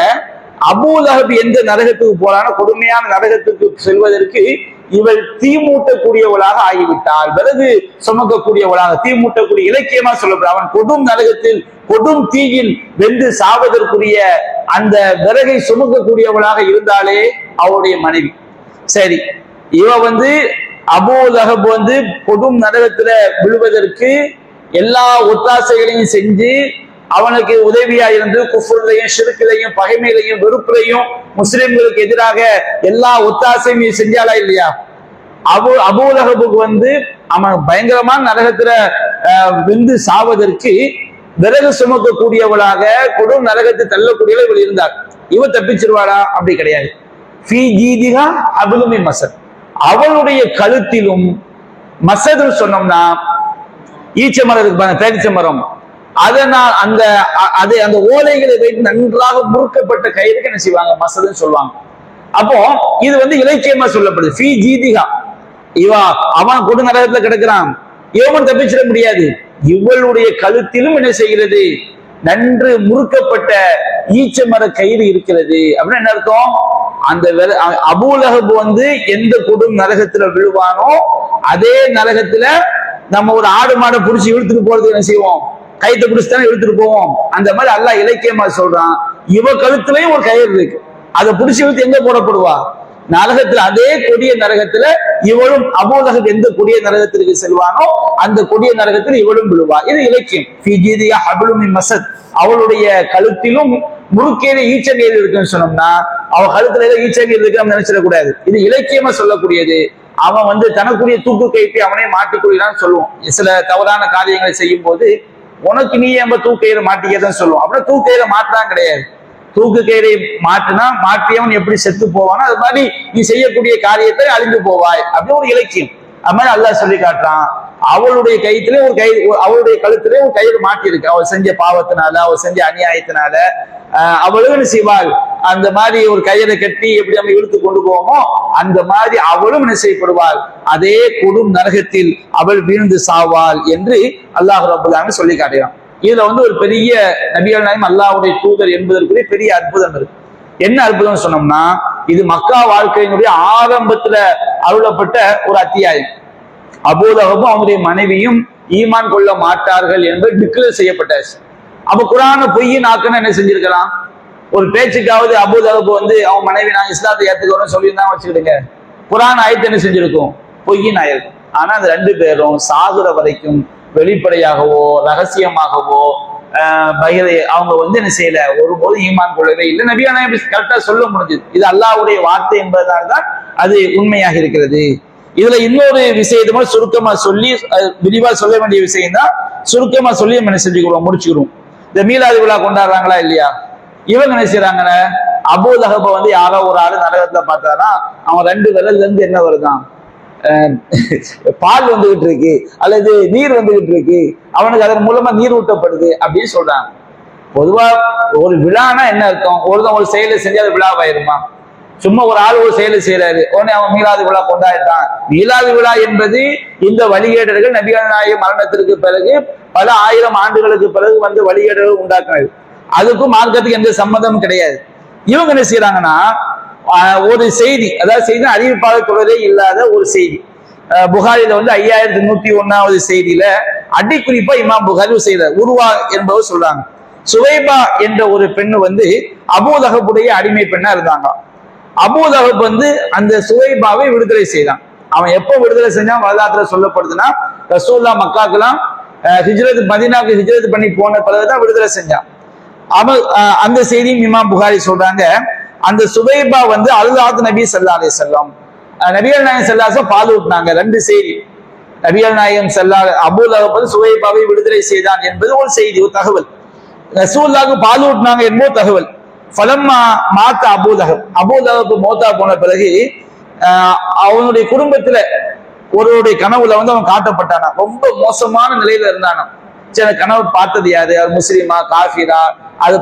அபூ லஹப் எந்த நரகத்துக்கு போறான கொடுமையான நரகத்துக்கு செல்வதற்கு இவள் தீமூட்டக்கூடியவளாக ஆகிவிட்டாள். விறகு சுமக்கக்கூடியவளாக, தீமூட்டக்கூடிய இலக்கியமா சொல்லப்படும். அவன் கொடும் நரகத்தில் கொடும் தீயில் வென்று சாவதற்குரிய அந்த விறகை சுமக்கக்கூடியவளாக இருந்தாலே அவளுடைய மனைவி. சரி, இவ அபூ லஹப் கொடும் நரகத்துல விழுவதற்கு எல்லா ஒத்தாசைகளையும் செஞ்சு அவனுக்கு உதவியா இருந்து குஃப்ரையும் ஷிர்க்லையும் பகைமையிலையும் வெறுப்புலையும் முஸ்லிம்களுக்கு எதிராக எல்லா ஒத்தாசையும் செஞ்சாலா இல்லையா? அபூ லஹபுக்கு அவன் பயங்கரமான நரகத்துல வெந்து சாவதற்கு விறகு சுமக்கக்கூடியவளாக கொடும் நரகத்தை தள்ளக்கூடியவள் இவள் இருந்தாள். இவ தப்பிச்சிருவாளா? அப்படி கிடையாது. ஃபீ ஜீதிஹா ஹப்லும் மின் மஸத், அவளுடைய கழுத்திலும் மசது சொன்னோம்னா ஈச்சமரம் இருக்கு, பேரிச்ச மரம், அதனால் அந்த ஓலைகளை வைத்து நன்றாக முறுக்கப்பட்ட கயிறுக்கு என்ன செய்வாங்க? மசதுன்னு சொல்லுவாங்க. அப்போ இது இலக்கியமா சொல்லப்படுது. ஃபீ ஜீதிஹா, அவன் கொடு நரகத்துல கிடக்கிறான், இவன் தப்பிச்சிட முடியாது. இவளுடைய கழுத்திலும் என்ன செய்கிறது? நன்று முறுக்கப்பட்ட ஈச்சமர கயிறு இருக்கிறது. அப்படின்னு என்ன அர்த்தம்? அந்த அபூ லஹப் எந்த கொடும் நரகத்துல விழுவானோ அதே நரகத்துல நம்ம ஒரு ஆடு மாடை புடிச்சு இழுத்துட்டு போறது என்ன செய்வோம்? கைத்தை பிடிச்சுதானே இழுத்துட்டு போவோம். அந்த மாதிரி அல்லாஹ் இலக்கியமா சொல்றான், இவ கழுத்துலயும் ஒரு கயிறு இருக்கு, அதை பிடிச்சு இழுத்து எங்க போடப்படுவா? நரகத்துல, அதே கொடிய நரகத்துல இவளும். அபூ லஹப் எந்த கொடிய நரகத்திற்கு செல்வானோ அந்த கொடிய நரகத்தில் இவளும் விழுவா. இது இலக்கியம். ஃபீ ஜீதிஹா ஹப்லும் மின் மஸத், அவளுடைய கழுத்திலும் முறுக்கேறி ஈச்சங்கயிறு இருக்குன்னு சொன்னோம்னா அவ கழுத்துல ஏதோ ஈச்சங்கயிறு இருக்குன்னு நினைச்சிடக்கூடாது. இது இலக்கியமா சொல்லக்கூடியது. அவன் தனக்குரிய தூக்கு கயிற்றை அவனே மாட்டிக்கொள்ளான்னு சொல்லுவோம். சில தவறான காரியங்களை செய்யும் போது உனக்கு நீ நம்ம தூக்கு கயிறை மாட்டிக்கதான் சொல்லுவோம். அப்படின்னா தூக்கு கயிறை மாற்றான் கிடையாது. தூக்கு கயிறை மாற்றியவன் எப்படி செத்து போவானோ அது மாதிரி நீ செய்யக்கூடிய காரியத்தை அழிந்து போவாய். அப்படி ஒரு இலக்கியம். அது மாதிரி அல்லாஹ் சொல்லி காட்டுறான், அவளுடைய கயிற்றிலே ஒரு கயிறு, அவளுடைய கழுத்திலே ஒரு கயிறு மாட்டி இருக்கு. அவள் செஞ்ச பாவத்தினால, அவள் செஞ்ச அநியாயத்தினால அவளும் செய்வாள். அந்த மாதிரி ஒரு கயிறை கட்டி எப்படி நம்ம இழுத்து கொண்டு போவோமோ அந்த மாதிரி அவளும் என்ன செய்யப்படுவாள்? அதே கொடும் நரகத்தில் அவள் வீழ்ந்து சாவாள் என்று அல்லாஹ் ரப்பல் ஆலமீன் சொல்லி காட்டுகிறான். இதுல ஒரு பெரிய நபிகள் நாயகம் அல்லாஹ்வுடைய தூதர் என்பதற்குரிய பெரிய அற்புதம் இருக்கு. என்ன அற்புதம் சொன்னோம்னா, இது மக்கா வாழ்க்கையினுடைய ஆரம்பத்துல அருளப்பட்ட ஒரு அத்தியாயம். அபூ லஹபும் அவங்களுடைய மனைவியும் ஈமான் கொள்ள மாட்டார்கள் என்பது டிக்ளேர் செய்யப்பட்டாச்சு. அப்ப குர்ஆனை பொய்யின் ஆக்குன்னு என்ன செஞ்சிருக்கலாம்? ஒரு பேச்சுக்காவது அபூ லஹப் அவன் மனைவி நான் இஸ்லாத்தை ஏத்துக்கிறோம்னு சொல்லியிருந்தாங்க வச்சுக்கிடுங்க, குர்ஆன் ஆயத்து என்ன செஞ்சிருக்கும்? பொய்யின் ஆயிருக்கும். ஆனா அந்த ரெண்டு பேரும் சாகுற வரைக்கும் வெளிப்படையாகவோ ரகசியமாகவோ அவங்க என்ன செய்யல, ஒருபோது ஈமான் கொள்ளவே இல்லை. நபியா நாயகம் கரெக்டா சொல்ல முடிஞ்சது. இது அல்லாஹ்வுடைய வார்த்தை என்பதால் தான் அது உண்மையாக இருக்கிறது. இதுல இன்னொரு விஷயத்தை சுருக்கமா சொல்லி, விரிவா சொல்ல வேண்டிய விஷயம் தான், சுருக்கமா சொல்லி நம்ம என்ன செஞ்சுக்கிறோம், முடிச்சுக்கிறோம். இந்த மீலாது விழா கொண்டாடுறாங்களா இல்லையா? இவங்க என்ன செய்யறாங்க? அபூ லஹப் யாரோ ஒரு ஆளு நரகத்துல பார்த்தானா அவன் 2 விரல்ல இருந்து என்ன வருதான்? பால் வந்துகிட்டு இருக்கு அல்லது நீர் வந்துகிட்டு இருக்கு, அவனுக்கு அதன் மூலமா நீர் ஊட்டப்படுது அப்படின்னு சொல்றாங்க. பொதுவா ஒரு விழானா என்ன அர்த்தம்? ஒருத்தன் ஒரு செயலை செஞ்சு அது விழாவாயிருமா? சும்மா ஒரு ஆள் ஒரு செயலை செய்யறாரு, உடனே அவன் மீலாது விழா கொண்டாடிட்டான். மீலாது விழா என்பது இந்த வழிகேடர்கள் நபிகள் நாயகம் மரணத்திற்கு பிறகு பல ஆயிரம் ஆண்டுகளுக்கு பிறகு வழிகேடர்கள் உண்டாக்குனது. அதுக்கும் மார்க்கத்துக்கு எந்த சம்மதமும் கிடையாது. இவங்க என்ன செய்யறாங்கன்னா, ஒரு செய்தி, அதாவது செய்தி அறிவிப்பாளர் தொடரே இல்லாத ஒரு செய்தி. புகாரில 5101வது செய்தியில அடிக்குறிப்பா இமாம் புகாரி செய்யறார். உருவா என்பவர் சொல்றாங்க, சுவைபா என்ற ஒரு பெண்ணு அபூ லஹபுடைய அடிமை பெண்ணா இருந்தாங்க. அபூ லஹப் அந்த சுவைபாவை விடுதலை செய்தான். அவன் எப்போ விடுதலை செஞ்சான் வரலாற்றுல சொல்லப்படுதுன்னா, ரசூலுல்லாஹ் மக்காக்கெல்லாம் மதீனாவுக்கு ஹிஜ்ரத் பண்ணி போன பிறகுதான் விடுதலை செஞ்சான். அவன் அந்த செய்தியும் இமாம் புகாரி சொல்றாங்க. அந்த சுவைபா அல்லாஹ் நபி ஸல்லல்லாஹு அலைஹி வஸல்லம் நபிகள் நாயகம் ஸல்லல்லாஹு பால் ஊட்டினாங்க. ரெண்டு செய்தி. நபிகள் நாயகம் அபூ லஹப் சுவைபாவை விடுதலை செய்தான் என்பது ஒரு செய்தி, ஒரு தகவல். ரசூலுல்லாஹ்க்கு பால் ஊட்டினாங்க என்பது தகவல். ஃபலம்மா மாத்த அபூ லஹப் மௌத்தா போன பிறகு அவனுடைய குடும்பத்துல ஒருவருடைய கனவுல அவன் காட்டப்பட்டானா. ரொம்ப மோசமான நிலையில இருந்தானா. சரி, கனவு பார்த்தது யாரு, அது முஸ்லிமா காஃபிரா, அது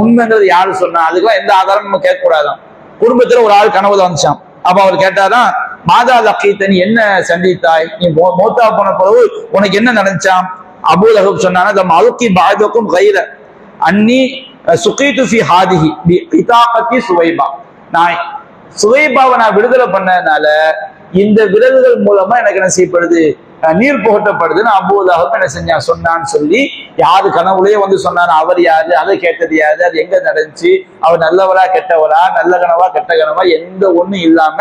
உண்மைங்கிறது யாரு சொன்னா, அதுக்கெல்லாம் எந்த ஆதாரமும் நம்ம கேட்கக்கூடாதான். குடும்பத்துல ஒரு ஆள் கனவுல வந்துச்சான். அப்ப அவர் கேட்டாதான், மாதா லக்கீத்தன், என்ன சந்தித்தாய், நீ மௌத்தா போன பிறகு உனக்கு என்ன நடந்துச்சான்? அபூ லஹப் சொன்னானா, தம் அல்கி பாதக்கும் கைர அன்னி சுகீது ஃபி ஹாதிஹி பி இதாகத்தி சுவைபா. நான் சுவைபாவை நான் விடுதலை பண்ணதுனால இந்த விரல்கள் மூலமா எனக்கு என்ன செய்யப்படுது, நீர் புகட்டப்படுதுன்னு அபூ லஹப் என்ன செஞ்சான் சொன்னான்னு சொல்லி, யாரு கனவுலயே வந்து சொன்னாரு, அவர் யாரு, அதை கேட்டது யாரு, அது எங்க நடந்துச்சு, அவர் நல்லவரா கெட்டவரா, நல்ல கனவா கெட்ட கனவா, எந்த ஒண்ணும் இல்லாம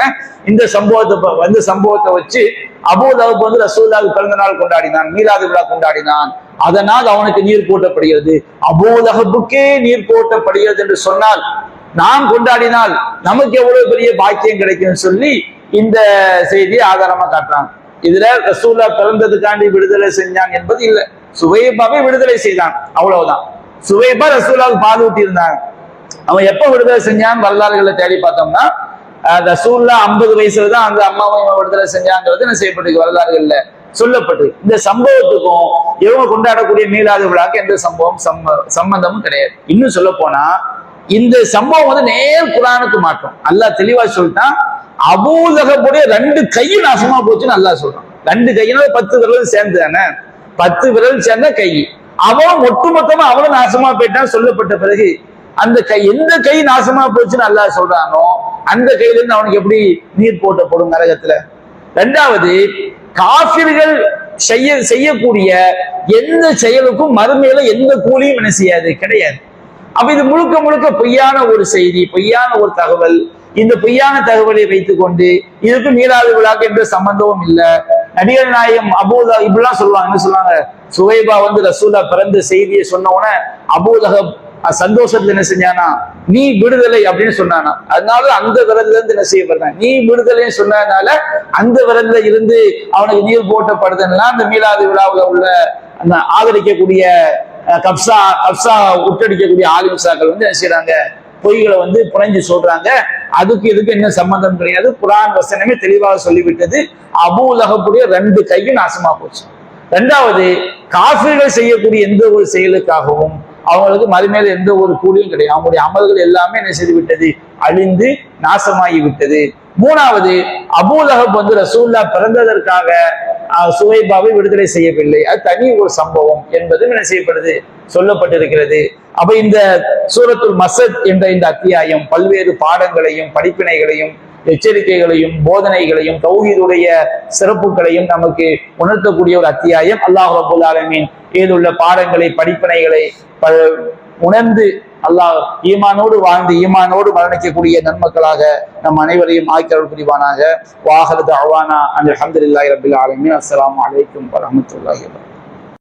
இந்த சம்பவத்தை வச்சு அபூ லஹப் வந்து ரசூலுல்லாஹ்வுக்கு பிறந்த நாள் கொண்டாடினான், மீலாது விழா கொண்டாடினான். அதனால் அவனுக்கு நீர் போட்டப்படுகிறது. அபூ லஹபுக்கே நீர் போட்டப்படுகிறது என்று சொன்னால் நாம் கொண்டாடினால் நமக்கு எவ்வளவு பெரிய பாக்கியம் கிடைக்கும் சொல்லி இந்த செய்தியை ஆதாரமா காட்டுறாங்க. இதுல ரசூலுல்லாஹ் பிறந்ததுக்காண்டி விடுதலை செஞ்சாங்க என்பது இல்ல, சுவைபாவை விடுதலை செய்தான், அவ்வளவுதான். சுவைபா ரசூலுல்லாஹ்க்கு பால் ஊட்டி இருந்தாங்க. அவன் எப்ப விடுதலை செஞ்சான் வரலாறுகளை தேடி பார்த்தோம்னா, ரசூலுல்லாஹ் 50 வயசுல தான் அந்த அம்மாவை விடுதலை செஞ்சாங்கிறது என்ன செய்யப்பட்டிருக்கு, வரலாறுகள்ல சொல்லப்பட்டு. இந்த சம்பவத்துக்கும் இவங்க கொண்டாடக்கூடிய மீலாது விழாக்கு எந்த சம்பந்தமும் கிடையாது. இன்னும் சொல்ல போனா இந்த சம்பவம் வந்து நேர் குர்ஆனுக்கு மாற்றம். அல்லாஹ் தெளிவா சொல்லிட்டான், அபூ லஹபுடைய 2 கை நாசமா போச்சுன்னு அல்லாஹ் சொல்றான். 2 கையினால 10 விரல் சேர்ந்து தானே, 10 விரல் சேர்ந்த கை, அவன் ஒட்டுமொத்தமா அவனும் நாசமா போயிட்டான் சொல்லப்பட்ட பிறகு அந்த கை, எந்த கை நாசமா போச்சுன்னு அல்லாஹ் சொல்றானோ அந்த கையில இருந்து அவனுக்கு எப்படி நீர் போட்டப்படும் நரகத்துல. 2வது, காஃபிர்கள் செய்யக்கூடிய எந்த செயலுக்கும் மறுமையில எந்த கூலியும் என்ன செய்யாது, கிடையாது. அப்ப இது முழுக்க முழுக்க பொய்யான ஒரு செய்தி, பொய்யான ஒரு தகவல். இந்த பொய்யான தகவலை வைத்துக் கொண்டு இதுக்கு மீலாது விழாக்கு எந்த சம்பந்தமும் இல்ல. நபிகள் நாயகம் அபூ லஹப் இப்படிலாம் சொல்லுவாங்க. என்ன சொல்லுவாங்க, சுவைபா வந்து ரசூலுல்லாஹ் பிறந்த செய்தியை சொன்ன உடனே அபூ லஹப் சந்தோஷத்துல என்ன செஞ்சானா, நீ விடுதலை அப்படின்னு சொன்னானா. அதனால அந்த விரல்ல இருந்து என்ன செய்யப்படுறான், நீ விடுதலைன்னு சொன்னதுனால அந்த விரல்ல இருந்து அவனுக்கு நீர் போட்டப்படுதுன்னா அந்த மீலாது விழாவுல உள்ள அந்த ஆதரிக்கக்கூடிய கப்சா உட்டடிக்கக்கூடிய ஆலிம்சாக்கள் வந்து என்ன செய்யறாங்க, பொய்களை வந்து புனைஞ்சு சொல்றாங்க. அதுக்கு இதுக்கு என்ன சம்பந்தம் கிடையாது. குர்ஆன் வசனமே தெளிவாக சொல்லிவிட்டது, அபூ லஹபுடைய 2 கையும் நாசமா போச்சு. 2வது, காஃபிர்கள் செய்யக்கூடிய எந்த ஒரு செயலுக்காகவும் அவங்களுக்கு மறுமையில எந்த ஒரு கூலியும் கிடையாது. அவங்களுடைய அமல்கள் எல்லாமே என்ன செய்து விட்டது, அழிந்து நாசமாகி விட்டது. 3வது, அபூ லஹப் வந்து ரசூலுல்லாஹ் பிறந்ததற்காக சுவைபாவை விடுதலை செய்யவில்லை, அது தனி ஒரு சம்பவம் என்பதும் என்ன செய்யப்படுது, சொல்லப்பட்டிருக்கிறது. அப்ப இந்த சூரத்துல் மஸத் என்ற இந்த அத்தியாயம் பல்வேறு பாடங்களையும் படிப்பினைகளையும் எச்சரிக்கைகளையும் போதனைகளையும் தௌஹீதுடைய சிறப்புகளையும் நமக்கு உணர்த்தக்கூடிய ஒரு அத்தியாயம். அல்லாஹ் ரப்பல் ஆலமீன் ஏதுள்ள பாடங்களை படிப்பினைகளை உணர்ந்து அல்லாஹ் ஈமானோடு வாழ்ந்து ஈமானோடு மரணிக்கக்கூடிய நன்மக்களாக நம் அனைவரையும் ஆக்கியருள் புரிவானாக. வாஹிரு தஅவானா அல்ஹம்துலில்லாஹி ரப்பில் ஆலமீன். அஸ்ஸலாமு அலைக்கும் வரஹ்மத்துல்லாஹி வபரகாத்துஹு.